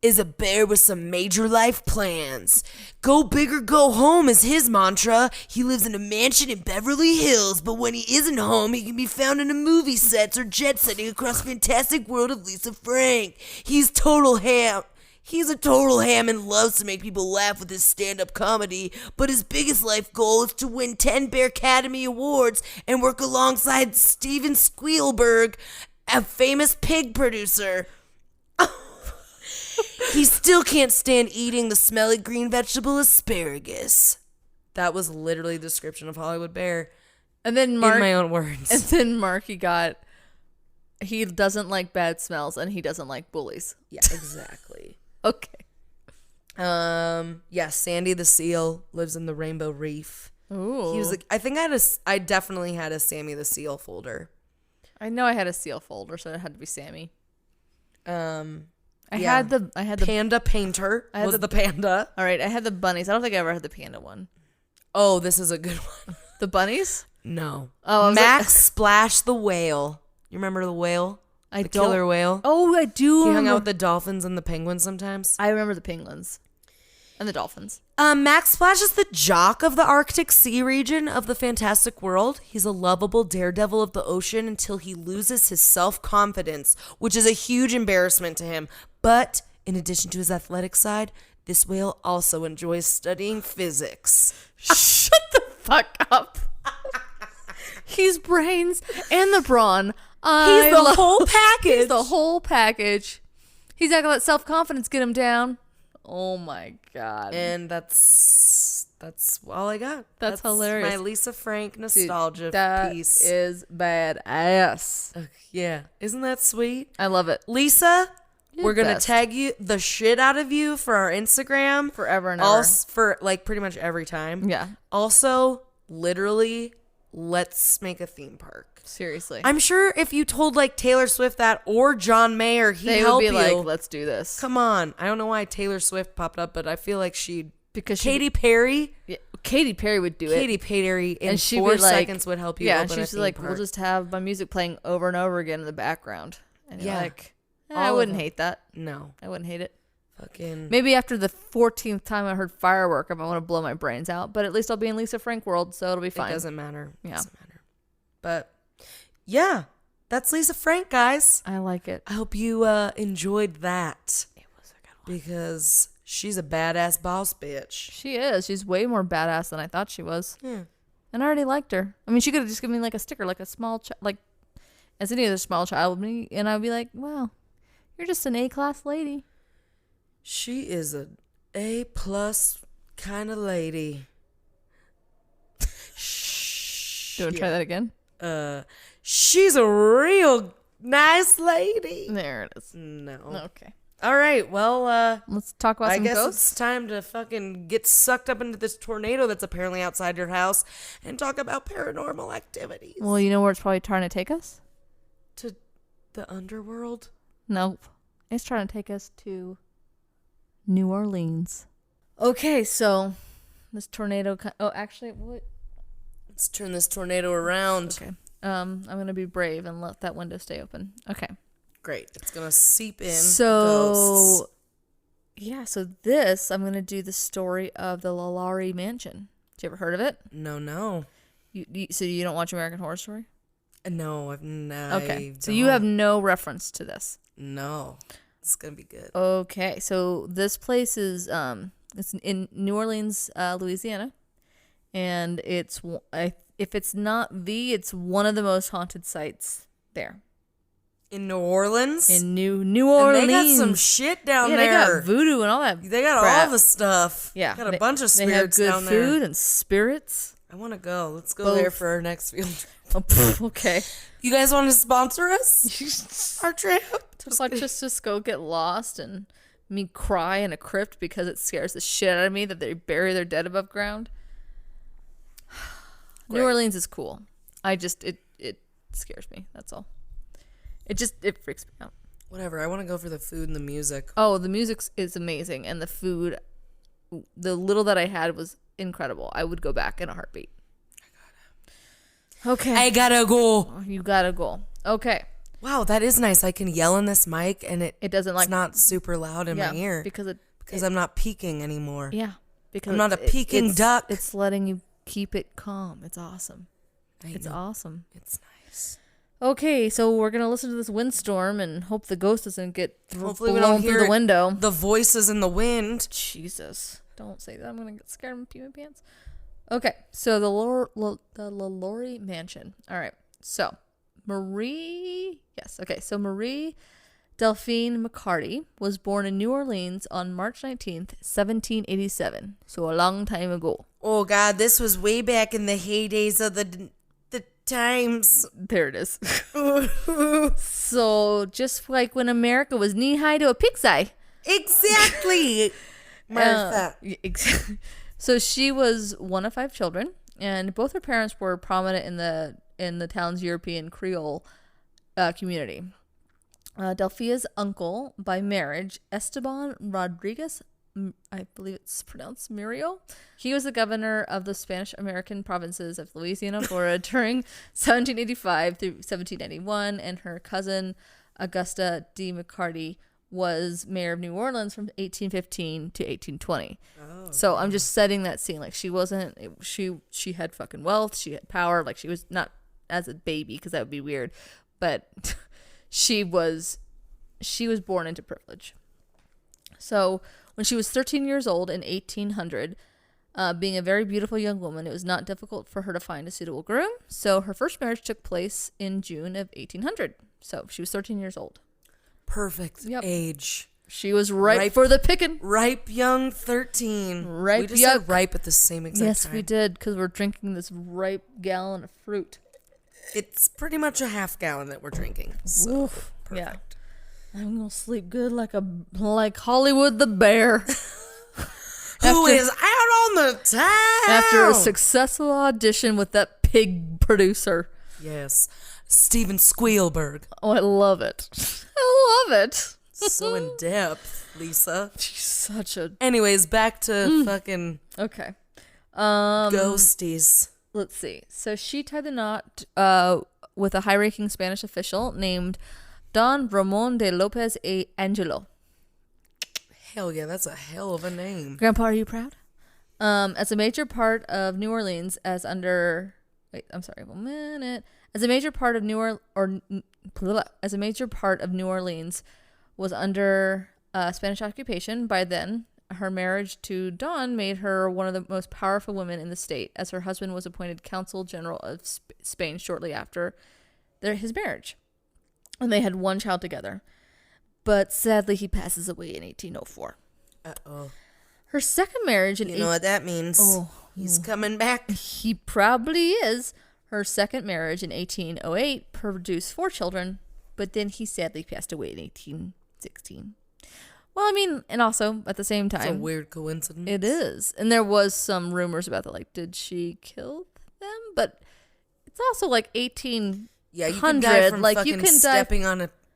is a bear with some major life plans. Go big or go home is his mantra. He lives in a mansion in Beverly Hills, but when he isn't home, he can be found in a movie sets or jet setting across the fantastic world of Lisa Frank. He's a total ham and loves to make people laugh with his stand-up comedy, but his biggest life goal is to win 10 Bear Academy Awards and work alongside Steven Spielberg, a famous pig producer. He still can't stand eating the smelly green vegetable asparagus. That was literally the description of Hollywood Bear. And then In my own words. And then Marky he doesn't like bad smells and he doesn't like bullies. Yeah, exactly. Okay. Yeah, Sandy the Seal lives in the Rainbow Reef. Ooh. He was like, I think I definitely had a Sammy the Seal folder. I know I had a seal folder, so it had to be Sammy. I Yeah. had the Panda Painter I had was the- the panda. all right. I had the bunnies. I don't think I ever had the panda one. Oh, this is a good one. The bunnies? No. Oh, I was Max Splash the whale. You remember the whale? I The don't. killer whale? Oh, I do. He hung remember- out with the dolphins and the penguins sometimes. I remember the penguins and the dolphins. Max Splash is the jock of the Arctic Sea region of the fantastic world. He's a lovable daredevil of the ocean until he loses his self-confidence, which is a huge embarrassment to him. But in addition to his athletic side, this whale also enjoys studying physics. Shut the fuck up. He's brains and the brawn. He's the whole package. He's the whole package. He's not gonna let self-confidence get him down. Oh my god. And that's all I got. That's hilarious. My Lisa Frank Dude, nostalgia that piece. is badass. Yeah, isn't that sweet? I love it. Lisa, You're we're the gonna best. tag you the shit out of you for our Instagram Forever and ever. Also, for like pretty much every time. Yeah. Also, literally, let's make a theme park. Seriously. I'm sure if you told like Taylor Swift that or John Mayer, he'd they would help be you. like, let's do this. Come on. I don't know why Taylor Swift popped up, but I feel like she'd. Because Katy Perry. Yeah, Katy Perry would do it. Katy Perry in And she'd 4 be like- seconds would help you. Yeah, open a she's theme like, park. we'll just have my music playing over and over again in the background. And you're Yeah. like, All I of wouldn't them. hate that. No. I wouldn't hate it. Fucking. Maybe after the 14th time I heard Firework, I might want to blow my brains out. But at least I'll be in Lisa Frank world, so it'll be fine. It doesn't matter. It Yeah. doesn't matter. But yeah, that's Lisa Frank, guys. I like it. I hope you enjoyed that. It was a good one. Because she's a badass boss bitch. She is. She's way more badass than I thought she was. Yeah. And I already liked her. I mean, she could have just given me like a sticker, like a small, like as any other small child would be, and I'd be like, wow, you're just an A-class lady. She is an A+ kind of lady. Do you want to try that again? She's a real nice lady. There it is. No. Okay. All right. Well, Let's talk about I some guess ghosts. it's time to fucking get sucked up into this tornado that's apparently outside your house and talk about paranormal activities. Well, you know where it's probably trying to take us? To the underworld? Nope. It's trying to take us to New Orleans. Okay, so this tornado. Oh, actually, what? Let's turn this tornado around. Okay. I'm gonna be brave and let that window stay open. Okay. Great. It's going to seep in. So, ghosts. yeah. So this, I'm gonna do the story of the Lalaurie Mansion. Did you ever heard of it? No. So you don't watch American Horror Story? No, I've not. Okay. So you have no reference to this. No. It's going to be good. Okay, so this place is it's in New Orleans, Louisiana, and it's if it's not it's one of the most haunted sites there In New Orleans? in New Orleans. And they got some shit down yeah, there. they got voodoo and all that. They got crap. all the stuff. Yeah, Got a bunch of They have spirits good down food there. and spirits. I want to go. Let's go Both. there for our next field trip. Oh, pff, okay, You guys want to sponsor us? Our trip? just go get lost and me cry in a crypt because it scares the shit out of me that they bury their dead above ground. New Great. Orleans is cool. It scares me. That's all. It freaks me out. Whatever. I want to go for the food and the music. Oh, the music is amazing, and the food, the little that I had was incredible. I would go back in a heartbeat. Okay, I gotta go. you gotta go. Okay, Wow, that is nice. I can yell in this mic and it doesn't it's like not super loud in yeah, my ear because I'm not peeking anymore. yeah because I'm not a peeking duck. It's letting you keep it calm. It's awesome. I It's know. awesome. It's nice. Okay, so we're gonna listen to this windstorm and hope the ghost doesn't get Hopefully we blown don't through hear the window. the voices in the wind. Jesus, don't say that. I'm gonna get scared and pee my pants. Okay, so the Lalaurie Mansion. All right, so Marie Delphine McCarty was born in New Orleans on March 19th, 1787. So a long time ago. Oh God, this was way back in the heydays of the times. There it is. So just like when America was knee high to a pig's eye. Exactly, Martha. So she was one of 5 children, and both her parents were prominent in the town's European Creole community. Delfia's uncle by marriage, Esteban Rodriguez, I believe it's pronounced Murillo. He was the governor of the Spanish American provinces of Louisiana, Florida during 1785 through 1791, and her cousin Augusta D. McCarty was mayor of New Orleans from 1815 to 1820. So I'm just setting that scene. Like, she wasn't, she had fucking wealth, she had power. Like, she was not as a baby, because that would be weird, but she was born into privilege. So when she was 13 years old in 1800, being a very beautiful young woman, it was not difficult for her to find a suitable groom. So her first marriage took place in June of 1800. So she was 13 years old. Perfect age. She was ripe for the picking. Ripe young 13. Ripe we just young. said ripe at the same exact time. Yes, we did, because we're drinking this ripe gallon of fruit. It's pretty much a half gallon that we're drinking. So Oof. perfect. Yeah. I'm gonna sleep good like Hollywood the Bear. Who is out on the town? After a successful audition with that pig producer. Yes. Steven Spielberg. Oh, I love it. I love it. So in depth, Lisa. She's such a... Anyways, back to fucking Okay. ghosties. Let's see. So she tied the knot with a high-ranking Spanish official named Don Ramon de Lopez y Angelo. Hell yeah, that's a hell of a name. Grandpa, are you proud? As a major part of New Orleans, as a major part of New Orleans was under Spanish occupation. By then, her marriage to Don made her one of the most powerful women in the state, as her husband was appointed consul general of Spain shortly after his marriage, and they had one child together. But sadly, he passes away in 1804. Uh-oh. Her second marriage in You know what that means. He's coming back. He probably is. Her second marriage in 1808 produced 4 children, but then he sadly passed away in 1816. Well, I mean, and also at the same time, It's a weird coincidence. it is. And there was some rumors about that, like, did she kill them? But it's also like 1800. Yeah, you can die from like, fucking you can die stepping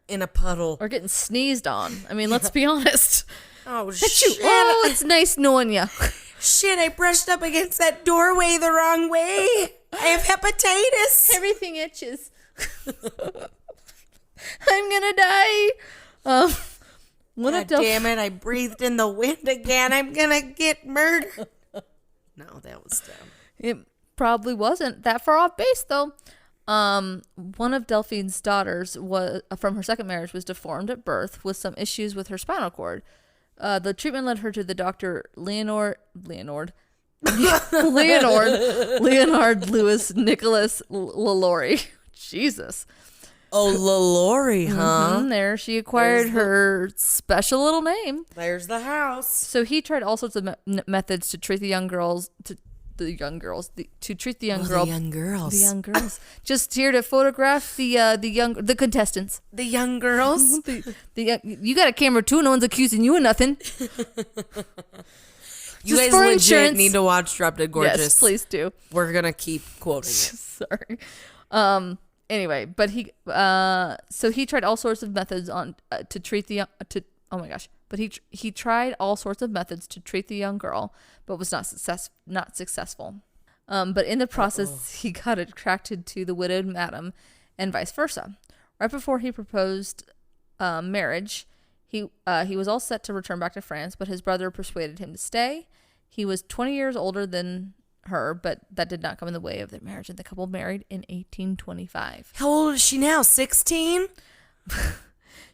in a puddle. or getting sneezed on. I mean, let's be honest. Oh, Shit. shit. Oh, it's nice knowing you. Shit, I brushed up against that doorway the wrong way. I have hepatitis. Everything itches. I'm gonna die. One God of Del- damn it, I breathed in the wind again. I'm gonna get murdered. No, that was dumb. It probably wasn't that far off base, though. One of Delphine's daughters was from her second marriage was deformed at birth with some issues with her spinal cord. The treatment led her to the doctor Leonard Louis Nicholas Lalaurie. Jesus. Oh, Lalaurie, huh? There she acquired her special little name. There's the house. So he tried all sorts of methods to treat the young girls, to treat the young girl. The young girls. The young girls. Just here to photograph the contestants. The young girls. You got a camera too. No one's accusing you of nothing. You Just guys for legit insurance. need to watch Drop Dead Gorgeous. Yes, please do. We're gonna keep quoting it. Sorry. Anyway, but he tried all sorts of methods to treat the oh my gosh. But he tried all sorts of methods to treat the young girl, but was not successful. But in the process, he got attracted to the widowed madam, and vice versa. Right before he proposed marriage, he was all set to return back to France, but his brother persuaded him to stay. He was 20 years older than her, but that did not come in the way of their marriage, and the couple married in 1825. How old is she now? 16?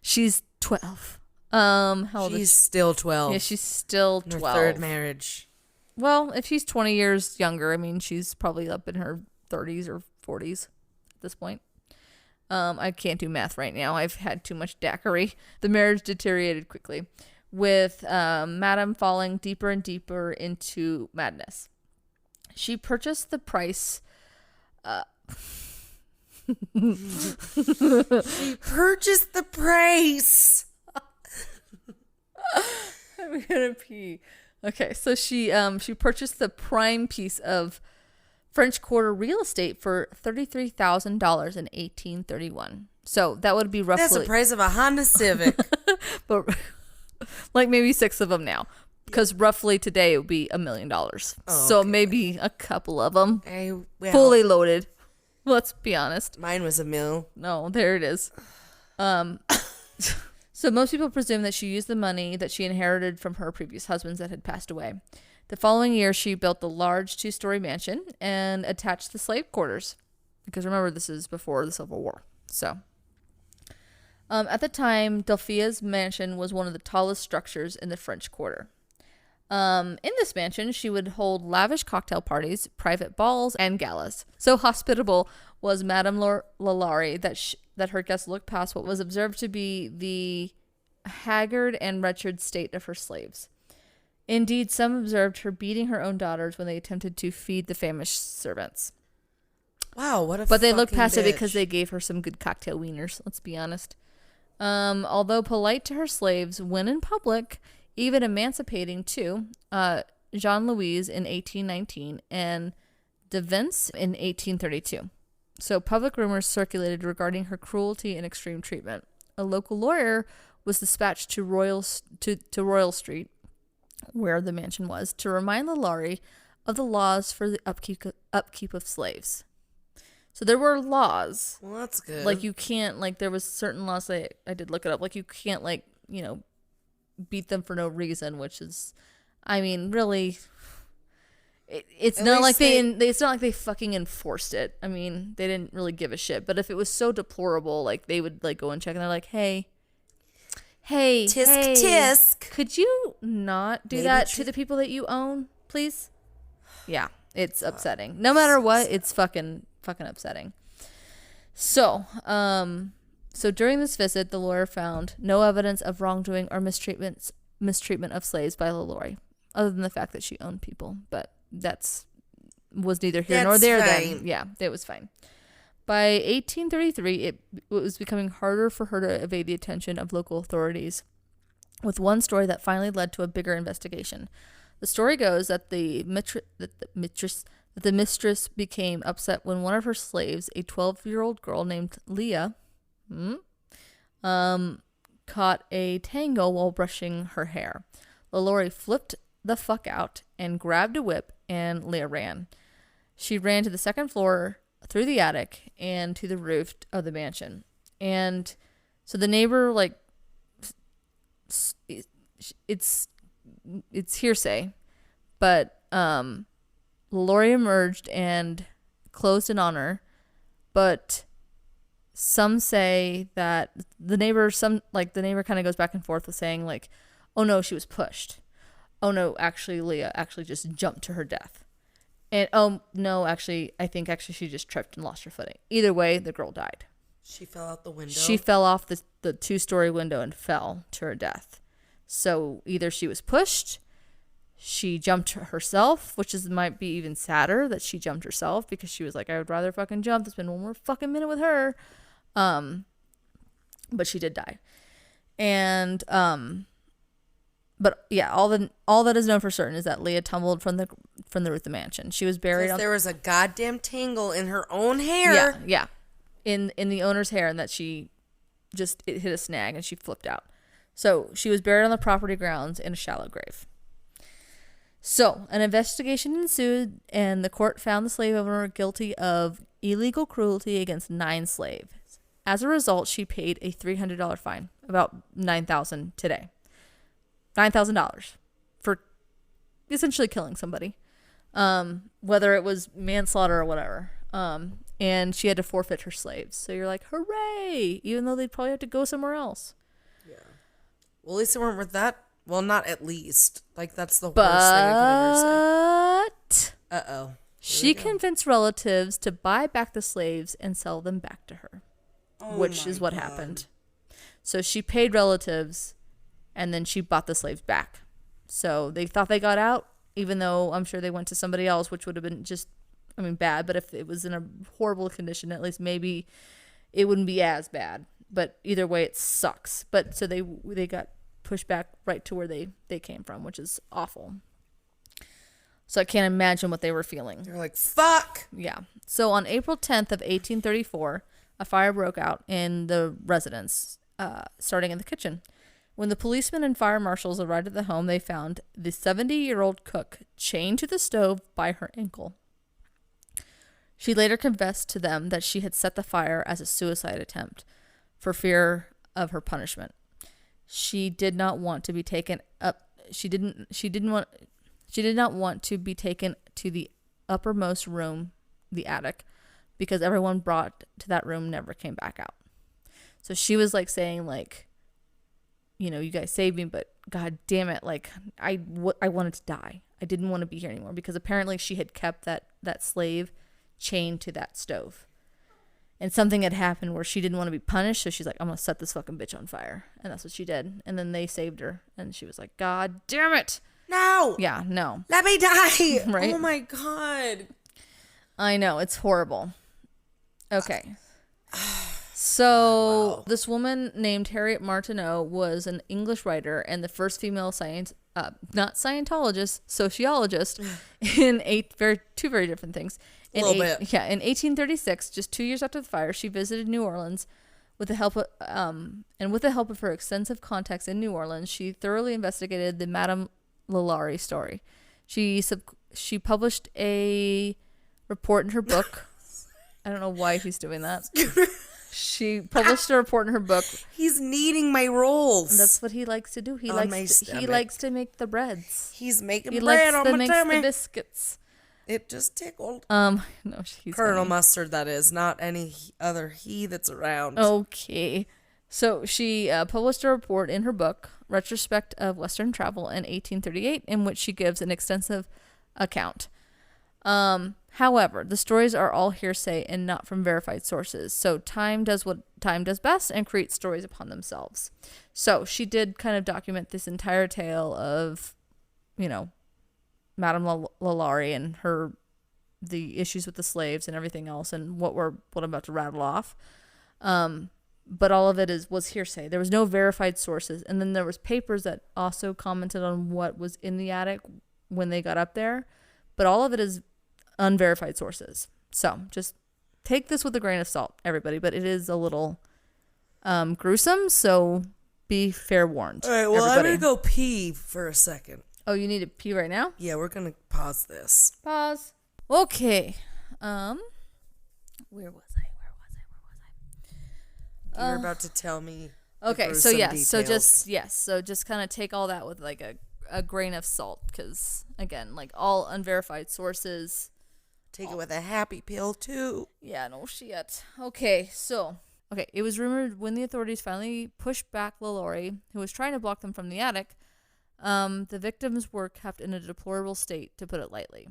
She's 12. How old is She's she? still 12. Yeah, she's still In her 12. third marriage. Well, if she's 20 years younger, I mean, she's probably up in her 30s or 40s at this point. I can't do math right now. I've had too much daiquiri. The marriage deteriorated quickly, with Madame falling deeper and deeper into madness. She purchased the price. She purchased the price. I'm gonna pee. Okay, so she purchased the prime piece of French Quarter real estate for $33,000 in 1831. So that would be That's the roughly, price of a Honda Civic. but like maybe 6 of them now, because roughly today it would be $1 million. So maybe a couple of them fully loaded. Let's be honest. Mine was $1 million. No, there it is. So most people presume that she used the money that she inherited from her previous husbands that had passed away. The following year, she built the large 2-story mansion and attached the slave quarters. Because remember, this is before the Civil War. So, at the time, Delphia's mansion was one of the tallest structures in the French Quarter. In this mansion, she would hold lavish cocktail parties, private balls, and galas. So hospitable was Madame Lalaurie that her guests looked past what was observed to be the haggard and wretched state of her slaves. Indeed, some observed her beating her own daughters when they attempted to feed the famished servants. Wow, what a But they looked past bitch. it because they gave her some good cocktail wieners, let's be honest. Although polite to her slaves when in public, even emancipating too, Jean-Louise in 1819 and de Vince in 1832. So public rumors circulated regarding her cruelty and extreme treatment. A local lawyer was dispatched to Royal Street, where the mansion was, to remind Lalaurie of the laws for the upkeep of slaves. So there were laws. Well, that's good. Like you can't, like there was certain laws that I did look it up. Like you can't, like, you know, beat them for no reason, which is, I mean, really, it's not like it's not like they fucking enforced it. I mean, they didn't really give a shit. But if it was so deplorable, like they would like go and check, and they're like, hey, Tisk. could you not do that to the people that you own, please? Yeah, it's upsetting. No matter what, it's fucking upsetting. So during this visit, the lawyer found no evidence of wrongdoing or mistreatment of slaves by Lalaurie, other than the fact that she owned people. But was neither here nor there then. Yeah, it was fine. By 1833, it was becoming harder for her to evade the attention of local authorities, with one story that finally led to a bigger investigation. The story goes that the mistress became upset when one of her slaves, a 12-year-old girl named Leah, caught a tango while brushing her hair. Lalaurie flipped the fuck out and grabbed a whip, and Leah ran. She ran to the second floor, through the attic, and to the roof of the mansion. And so the neighbor, like, it's hearsay, but Lalaurie emerged and closed in on her, but some say that the neighbor kind of goes back and forth with saying, like, oh no, she was pushed. Oh no, actually Leah actually just jumped to her death. And oh no, actually, I think she just tripped and lost her footing. Either way, the girl died. She fell out the window. She fell off the 2-story window and fell to her death. So either she was pushed, she jumped herself, which might be even sadder that she jumped herself, because she was like, I would rather fucking jump than spend one more fucking minute with her. But she did die. And but yeah, all that is known for certain is that Leah tumbled from the roof of the mansion. She was buried. There was a goddamn tangle in her own hair. Yeah, in the owner's hair, and that she it hit a snag and she flipped out. So she was buried on the property grounds in a shallow grave. So an investigation ensued, and the court found the slave owner guilty of illegal cruelty against 9 slaves. As a result, she paid a $300 fine, about $9,000 today. $9,000 for essentially killing somebody, whether it was manslaughter or whatever. And she had to forfeit her slaves. So you're like, hooray! Even though they'd probably have to go somewhere else. Yeah. Well, at least they weren't worth that. Well, not at least. Like, that's the worst thing I could ever say. Uh-oh. She convinced relatives to buy back the slaves and sell them back to her, which is what happened. So she paid relatives, and then she bought the slaves back. So they thought they got out, even though I'm sure they went to somebody else, which would have been bad. But if it was in a horrible condition, at least maybe it wouldn't be as bad. But either way, it sucks. But so they got pushed back right to where they came from, which is awful. So I can't imagine what they were feeling. They're like, fuck! Yeah. So on April 10th of 1834, a fire broke out in the residence, starting in the kitchen. When the policemen and fire marshals arrived at the home, they found the 70-year-old cook chained to the stove by her ankle. She later confessed to them that she had set the fire as a suicide attempt for fear of her punishment. She did not want to be taken up. She did not want to be taken to the uppermost room, the attic, because everyone brought to that room never came back out. So she was like saying like, you know, you guys saved me, but God damn it, like I wanted to die. I didn't want to be here anymore, because apparently she had kept that slave chained to that stove. And something had happened where she didn't want to be punished, so she's like, I'm going to set this fucking bitch on fire. And that's what she did. And then they saved her, and she was like, God damn it. No. Yeah, no. Let me die. Right? Oh my God. I know, it's horrible. Okay. So this woman named Harriet Martineau was an English writer and the first female not Scientologist, sociologist in two very different things. A little bit. Yeah, in 1836, just 2 years after the fire, she visited New Orleans with the help of her extensive contacts in New Orleans. She thoroughly investigated the Madame Lalaurie story. She published a report in her book. I don't know why he's doing that. She published a report in her book. He's kneading my rolls. That's what he likes to do. He On my stomach. likes to make the breads. He's making He bread likes on to my make tummy. the biscuits. It just tickled. No, he's Colonel funny. Mustard, that is, not any other he that's around. Okay. So she published a report in her book, Retrospect of Western Travel, in 1838, in which she gives an extensive account. However, the stories are all hearsay and not from verified sources. So time does what time does best and creates stories upon themselves. So she did kind of document this entire tale of, you know, Madame Lalaurie and the issues with the slaves and everything else, and what I'm about to rattle off. But all of it was hearsay. There was no verified sources. And then there was papers that also commented on what was in the attic when they got up there. But all of it is unverified sources. So just take this with a grain of salt, everybody. But it is a little gruesome, so be fair warned. All right, well, everybody. I'm going to go pee for a second. Oh, you need to pee right now? Yeah, we're going to pause this. Pause. Okay. Where was I? You're about to tell me. the Okay, so gruesome yes, details. so just kind of take all that with like a grain of salt, because again, like all unverified sources. Take it with a happy pill, too. Yeah, no shit. Okay, it was rumored when the authorities finally pushed back Lalaurie, who was trying to block them from the attic, the victims were kept in a deplorable state, to put it lightly.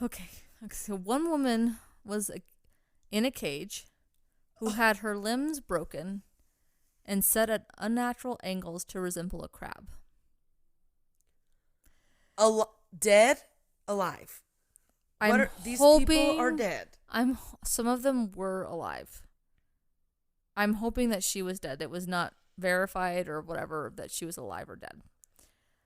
Okay, so one woman was in a cage who had her limbs broken and set at unnatural angles to resemble a crab. Dead? Alive? These people are dead. Some of them were alive. I'm hoping that she was dead. It was not verified or whatever that she was alive or dead.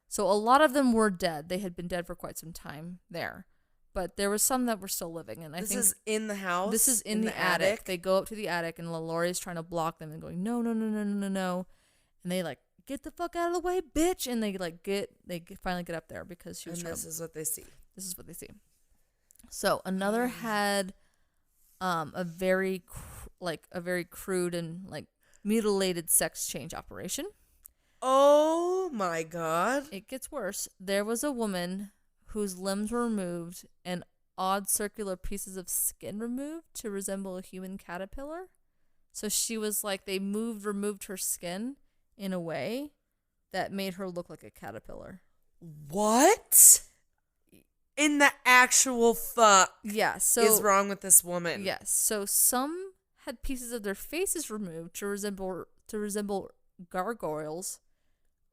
So a lot of them were dead. They had been dead for quite some time there. But there was some that were still living. And I think This is in the house? this is in the attic. They go up to the attic and Lalaurie's trying to block them and going, no. And they like, get the fuck out of the way, bitch. And they finally get up there because she was And trying this is what they see. This is what they see. So another had a very crude and like mutilated sex change operation. Oh my God. It gets worse. There was a woman whose limbs were removed and odd circular pieces of skin removed to resemble a human caterpillar. So she was like, they removed her skin in a way that made her look like a caterpillar. What? In the actual fuck Yeah, so is wrong with this woman? yes. So some had pieces of their faces removed to resemble gargoyles.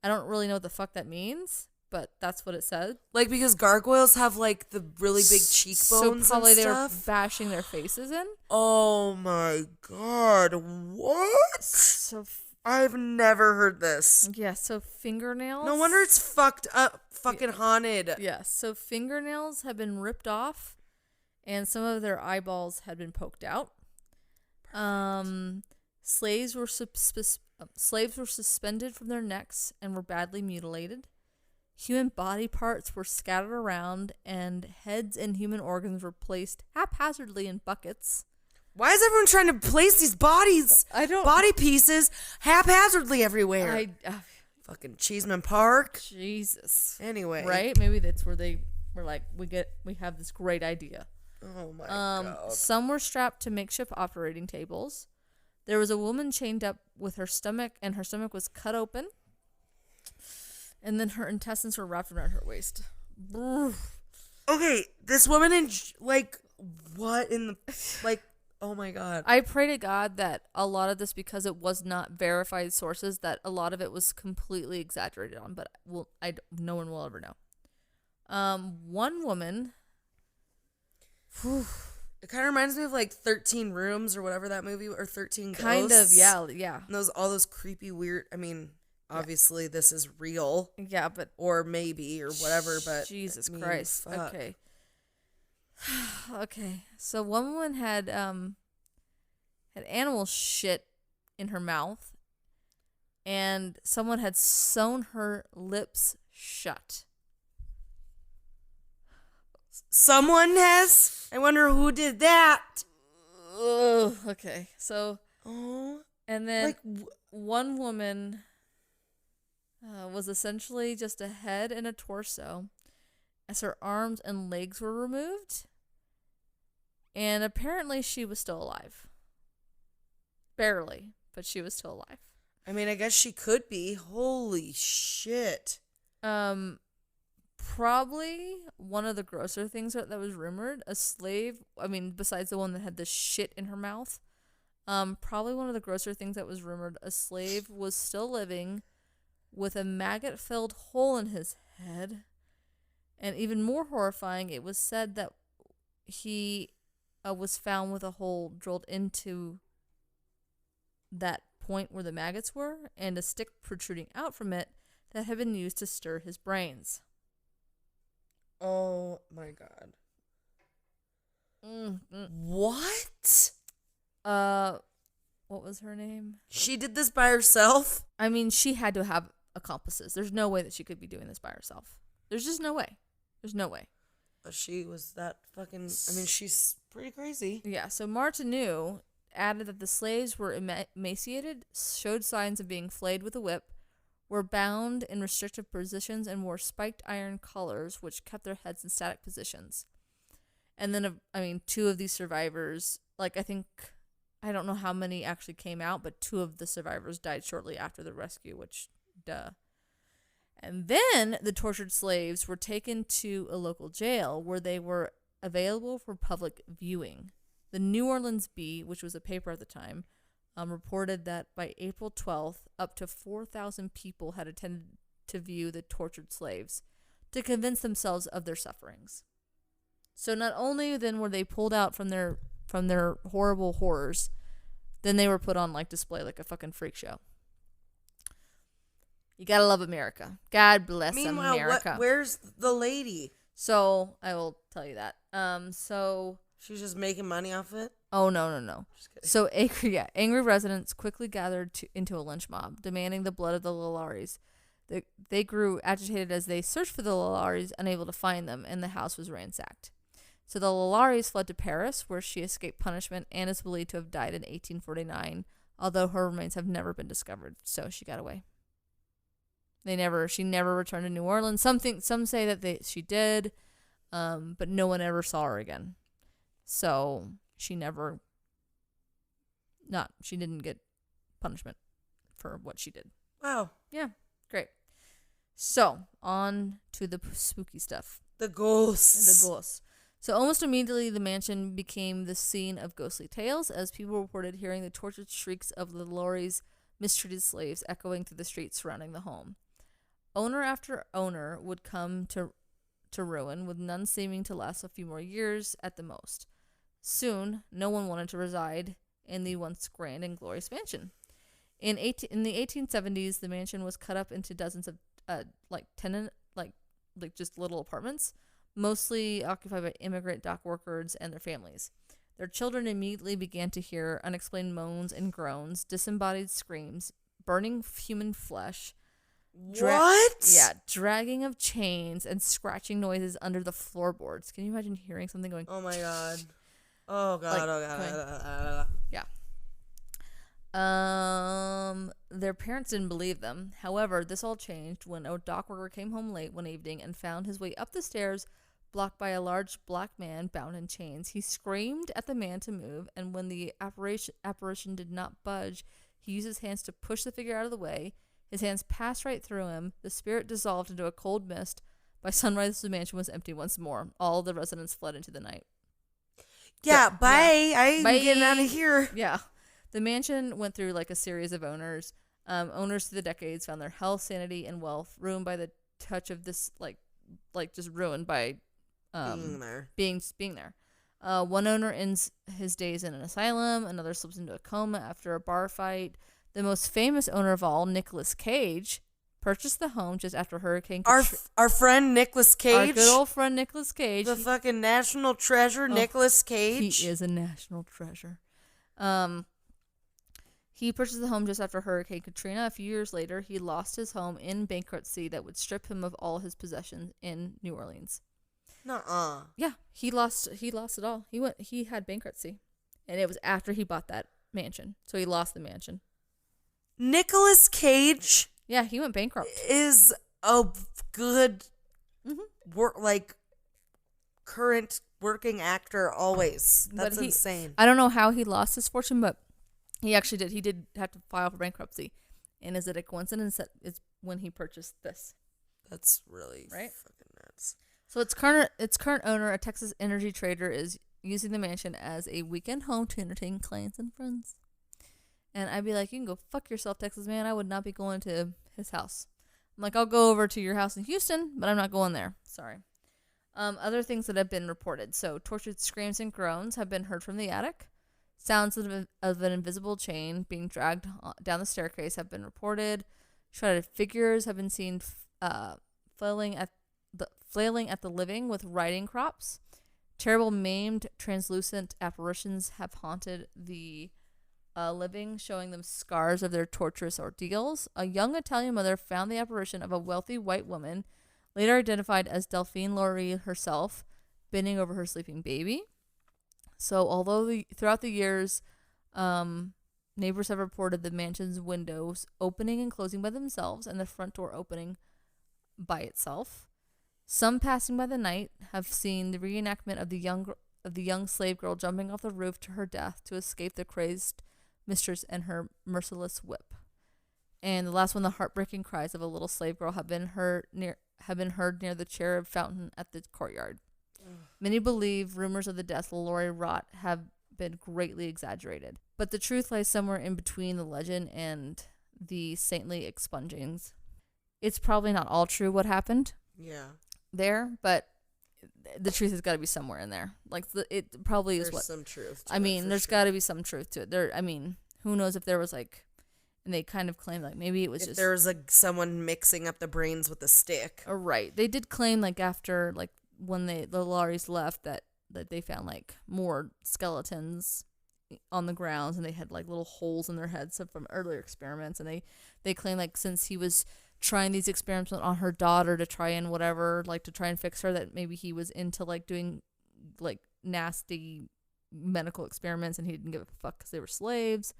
I don't really know what the fuck that means, but that's what it said. Like, because gargoyles have, like, the really big cheekbones So probably and they were stuff? bashing their faces in. Oh my God. What? So I've never heard this. yeah, so fingernails. No wonder it's fucked up, fucking haunted. Yeah, so fingernails have been ripped off, and some of their eyeballs had been poked out. Slaves were slaves were suspended from their necks and were badly mutilated. Human body parts were scattered around, and heads and human organs were placed haphazardly in buckets. Why is everyone trying to place these bodies, I don't- body pieces, haphazardly everywhere? Fucking Cheeseman Park. Jesus. Anyway. Right? Maybe that's where they were like, we have this great idea. Oh my God. Some were strapped to makeshift operating tables. There was a woman chained up with her stomach, and her stomach was cut open. And then her intestines were wrapped around her waist. Okay, this woman in, like, what in the, like, oh my God. I pray to God that a lot of this, because it was not verified sources, that a lot of it was completely exaggerated on, but no one will ever know. One woman. It kind of reminds me of like 13 Rooms or whatever that movie, or 13 Ghosts. Kind of, yeah. And all those creepy, weird, I mean, obviously this is real. Yeah, but Or maybe, or whatever, but. Jesus I mean, Christ. fuck. Okay. Okay. So one woman had animal shit in her mouth, and someone had sewn her lips shut. Someone has? I wonder who did that. Ugh, okay. So, Oh. and then Like, one woman was essentially just a head and a torso, as her arms and legs were removed. And apparently she was still alive. Barely, but she was still alive. I mean, I guess she could be. Holy shit. Probably one of the grosser things that was rumored, a slave, I mean, besides the one that had the shit in her mouth, probably one of the grosser things that was rumored, a slave was still living with a maggot-filled hole in his head. And even more horrifying, it was said that he was found with a hole drilled into that point where the maggots were, and a stick protruding out from it that had been used to stir his brains. Oh my God. Mm-hmm. What? What was her name? She did this by herself? I mean, she had to have accomplices. There's no way that she could be doing this by herself. There's just no way. There's no way. She was that fucking. I mean, she's pretty crazy. Yeah, so Martineau added that the slaves were emaciated, showed signs of being flayed with a whip, were bound in restrictive positions, and wore spiked iron collars, which kept their heads in static positions. And then, two of these survivors, I don't know how many actually came out, but two of the survivors died shortly after the rescue, which, duh. And then the tortured slaves were taken to a local jail where they were available for public viewing. The New Orleans Bee, which was a paper at the time, reported that by April 12th, up to 4,000 people had attended to view the tortured slaves to convince themselves of their sufferings. So not only then were they pulled out from their horrible horrors, then they were put on display like a fucking freak show. You gotta love America. God bless Meanwhile, America. where's the lady? So I will tell you that. She's just making money off it? Oh, no. Just kidding. So angry residents quickly gathered into a lynch mob, demanding the blood of the Lalaris. They grew agitated as they searched for the Lalaris, unable to find them, and the house was ransacked. So the Lalaris fled to Paris, where she escaped punishment and is believed to have died in 1849, although her remains have never been discovered, so she got away. She never returned to New Orleans. Some say that she did, but no one ever saw her again. So she didn't get punishment for what she did. Wow. Yeah, great. So on to the spooky stuff. The ghosts. The ghosts. So almost immediately, the mansion became the scene of ghostly tales, as people reported hearing the tortured shrieks of the Lalaris' mistreated slaves echoing through the streets surrounding the home. Owner after owner would come to ruin, with none seeming to last a few more years at the most. Soon, no one wanted to reside in the once grand and glorious mansion. In the 1870s, the mansion was cut up into dozens of just little apartments, mostly occupied by immigrant dock workers and their families. Their children immediately began to hear unexplained moans and groans, disembodied screams, burning human flesh. What? Yeah, dragging of chains and scratching noises under the floorboards. Can you imagine hearing something going? Oh my god. Oh god. Like, oh god. going- Yeah. Their parents didn't believe them. However, this all changed when a dock worker came home late one evening and found his way up the stairs blocked by a large black man bound in chains. He screamed at the man to move, and when the apparition did not budge, he used his hands to push the figure out of the way. His hands passed right through him. The spirit dissolved into a cold mist. By sunrise, the mansion was empty once more. All the residents fled into the night. Yeah, bye. I'm Bye. getting out of here. Yeah. The mansion went through like a series of owners. Owners through the decades found their health, sanity, and wealth ruined by the touch of this, like just ruined by being there. One owner ends his days in an asylum. Another slips into a coma after a bar fight. The most famous owner of all, Nicolas Cage, purchased the home just after Hurricane Katrina. Our friend Nicolas Cage. Our good old friend Nicolas Cage. The fucking national treasure, Nicolas Cage. He is a national treasure. He purchased the home just after Hurricane Katrina. A few years later, he lost his home in bankruptcy that would strip him of all his possessions in New Orleans. Nuh-uh. Yeah, he lost it all. He had bankruptcy. And it was after he bought that mansion. So he lost the mansion. Nicolas Cage Yeah, he went bankrupt. is a good current working actor always. That's But insane. I don't know how he lost his fortune, but he actually did. He did have to file for bankruptcy. And is it a coincidence that it's when he purchased this? That's really Right? fucking nuts. So its current owner, a Texas energy trader, is using the mansion as a weekend home to entertain clients and friends. And I'd be like, you can go fuck yourself, Texas man. I would not be going to his house. I'm like, I'll go over to your house in Houston, but I'm not going there. Sorry. Other things that have been reported. So tortured screams and groans have been heard from the attic. Sounds of an invisible chain being dragged down the staircase have been reported. Shrouded figures have been seen flailing at the living with riding crops. Terrible maimed translucent apparitions have haunted the living, showing them scars of their torturous ordeals. A young Italian mother found the apparition of a wealthy white woman, later identified as Delphine Laurie herself, bending over her sleeping baby. So although throughout the years, neighbors have reported the mansion's windows opening and closing by themselves and the front door opening by itself. Some passing by the night have seen the reenactment of the young slave girl jumping off the roof to her death to escape the crazed mistress and her merciless whip. And the last one, the heartbreaking cries of a little slave girl have been heard near the cherub fountain at the courtyard. Many believe rumors of the death of Laurie wrought have been greatly exaggerated, but the truth lies somewhere in between the legend and the saintly expungings. It's probably not all true what happened there, but the truth has got to be somewhere in there. Like it probably is There's some truth to I it, mean, for there's sure. got to be some truth to it. I mean, who knows if there was like, and they kind of claimed like maybe it was If just there was someone mixing up the brains with a stick. right. They did claim like after like when the Lauries left that they found like more skeletons on the grounds and they had like little holes in their heads from earlier experiments, and they claim like since he was trying these experiments on her daughter to try and whatever, like to try and fix her, that maybe he was into like doing like nasty medical experiments and he didn't give a fuck because they were slaves.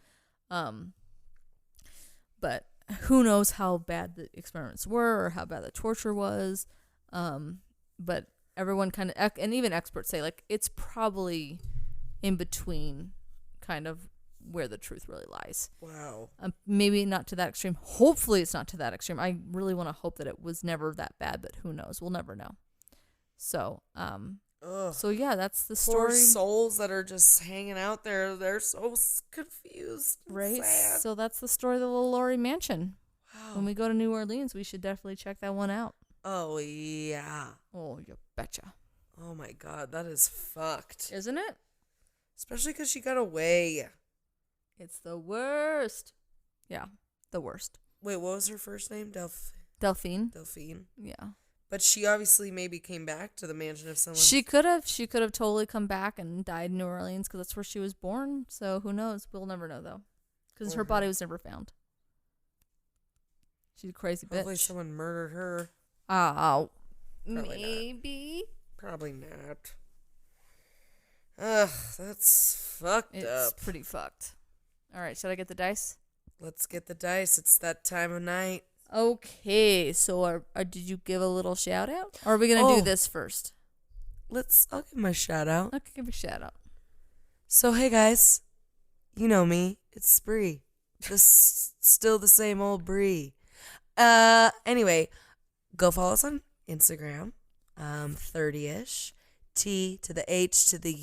But who knows how bad the experiments were or how bad the torture was. But everyone kind of, and even experts say like it's probably in between kind of where the truth really lies. Wow. Maybe not to that extreme. Hopefully it's not to that extreme. I really want to hope that it was never that bad, but who knows? We'll never know. So, so yeah, that's the Poor story. souls that are just hanging out there. They're so confused. and Right? sad. So that's the story of the little Laurie Mansion. Wow. When we go to New Orleans, we should definitely check that one out. Oh, yeah. Oh, you betcha. Oh, my God. That is fucked. Isn't it? Especially because she got away. It's the worst. Yeah, the worst. Wait, what was her first name? Delphine. Delphine? Yeah. But she obviously maybe came back to the mansion of someone. She could have totally come back and died in New Orleans because that's where she was born. So who knows? We'll never know though, because her body was never found. She's a crazy bitch. Hopefully someone murdered her. Oh, Probably maybe. Probably not. Ugh, that's fucked It's up. pretty fucked. All right, should I get the dice? Let's get the dice. It's that time of night. Okay, so did you give a little shout out? Or are we gonna do Oh. this first? I'll give my shout out. Okay, give a shout out. So, hey guys, you know me. It's Spree. Still the same old Bree. Anyway, go follow us on Instagram. 30ish. T to the H to the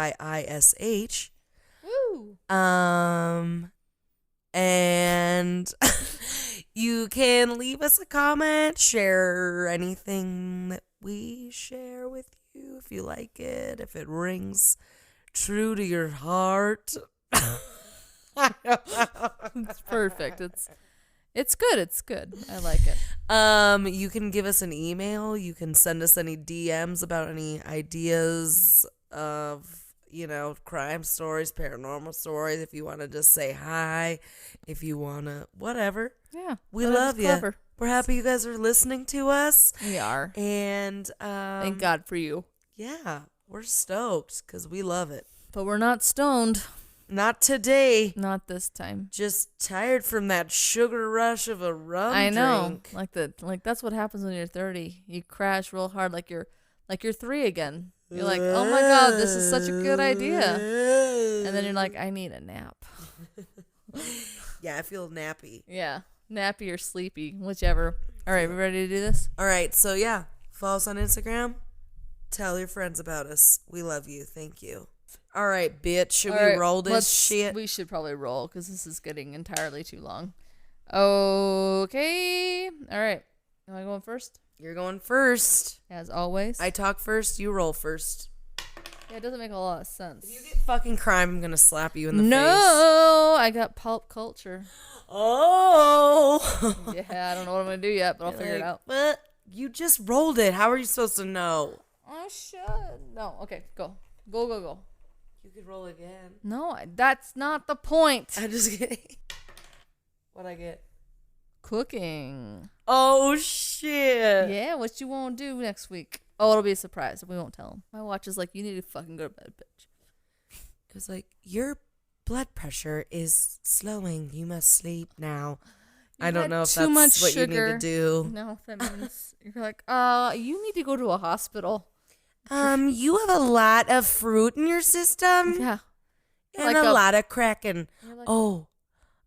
URDYISH. Woo! And you can leave us a comment, share anything that we share with you if you like it, if it rings true to your heart. It's perfect. It's good. It's good. I like it. You can give us an email. You can send us any DMs about any ideas of, crime stories, paranormal stories. If you want to just say hi, if you want to, whatever. Yeah, We whatever's love you. clever. We're happy you guys are listening to us. We are. And, Thank God for you. yeah, we're stoked because we love it. But we're not stoned. Not today. Not this time. Just tired from that sugar rush of a rum I know. drink. Like that's what happens when you're 30. You crash real hard like you're 3 again. You're like, "Oh my God, this is such a good idea." And then you're like, "I need a nap." Yeah, I feel nappy. Yeah. Nappy or sleepy, whichever. All right, we ready to do this? All right, so yeah, follow us on Instagram. Tell your friends about us. We love you. Thank you. All right, bitch. Should we roll this shit? We should probably roll because this is getting entirely too long. Okay. All right. Am I going first? You're going first. As always. I talk first. You roll first. Yeah, it doesn't make a lot of sense. If you get fucking crime, I'm gonna slap you in the face. No, I got pulp culture. Oh. Yeah, I don't know what I'm gonna do yet, but I'll figure it out. But you just rolled it. How are you supposed to know? I should. No. Okay, go. Go. You could roll again. No, that's not the point. I'm just kidding. What'd I get? Cooking. Oh shit. Yeah, what you want to do next week? Oh, it'll be a surprise. We won't tell him. My watch is like, you need to fucking go to bed, bitch. It was like, your blood pressure is slowing. You must sleep now. I don't had know if too that's much what sugar. you need to do. No, that means you're like, you need to go to a hospital. You have a lot of fruit in your system Yeah. and Like a a- lot of Kraken. You're like, Oh,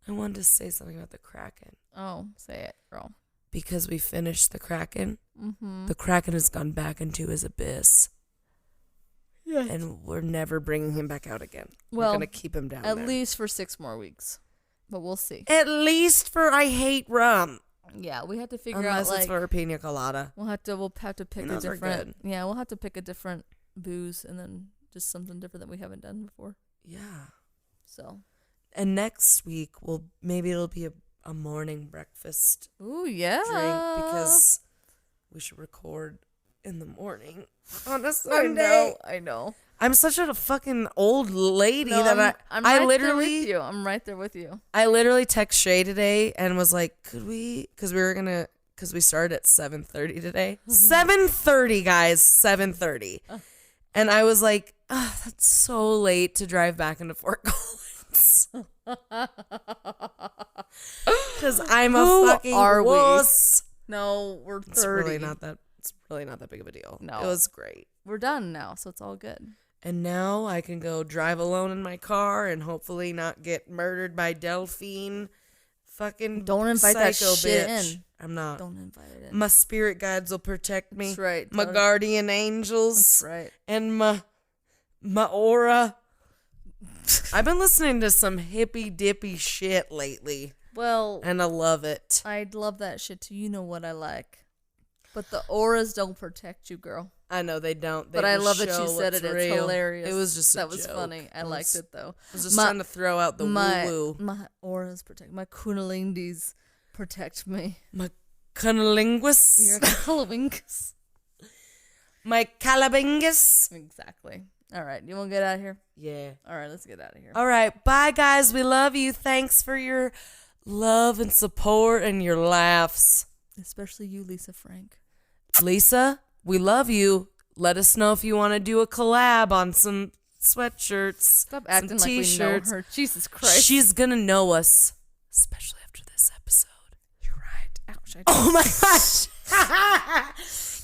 I wanted to say something about the Kraken. oh, say it, girl. Because we finished the Kraken, Mm-hmm. the Kraken has gone back into his abyss. Yeah. And we're never bringing him back out again. Well, we're going to keep him down At there. least for 6 more weeks. But we'll see. At least for I hate rum. Yeah, we have to figure Unless out, it's like, for a pina colada. we'll have to pick And a those are different. Yeah, we'll have to pick a different booze and then just something different that we haven't done before. Yeah. So. And next week, maybe it'll be a morning breakfast Ooh, yeah. drink because we should record in the morning on a Sunday. I know. I'm such a fucking old lady No, that I'm I right literally there with you. I'm right there with you. I literally text Shay today and was like, could we, because we started at 7:30 today. 7:30, guys, 7:30. And I was like, that's so late to drive back into Fort Collins. Because I'm Who a fucking are we? wuss. No, we're 30. It's really not that big of a deal. No. It was great. We're done now, so it's all good. And now I can go drive alone in my car and hopefully not get murdered by Delphine. Fucking Don't invite that psycho shit bitch. in. I'm not. Don't invite it in. My spirit guides will protect me. That's right. My guardian angels. That's right. And my aura. I've been listening to some hippy dippy shit lately. Well, And I love it. I'd love that shit too. You know what I like. But the auras don't protect you, girl. I know they don't. They But I just love that show you said what's it. It's real. hilarious. It was just a that was joke. funny. I liked it though. I was just trying to throw out the woo-woo. My auras protect my kundalindis protect me. My cunnilingus. You're a cunnilingus. My calabingus. Exactly. All right. You want to get out of here? Yeah. All right. Let's get out of here. All right. Bye, guys. We love you. Thanks for your love and support and your laughs. Especially you, Lisa Frank. Lisa, we love you. Let us know if you want to do a collab on some sweatshirts. Stop acting some like we know t-shirts. her. Jesus Christ. She's going to know us, especially after this episode. You're right. Ouch. Oh my gosh.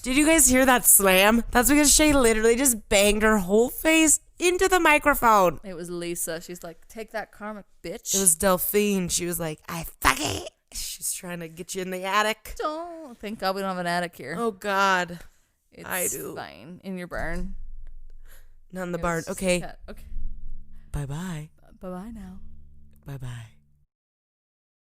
Did you guys hear that slam? That's because Shay literally just banged her whole face into the microphone. It was Lisa. She's like, take that karma, bitch. It was Delphine. She was like, I fuck it. She's trying to get you in the attic. Don't. Thank God we don't have an attic here. Oh God. It's I do. fine. In your barn. Not in the It barn. was just Okay. a cat. Okay. Bye-bye. Bye-bye now. Bye-bye.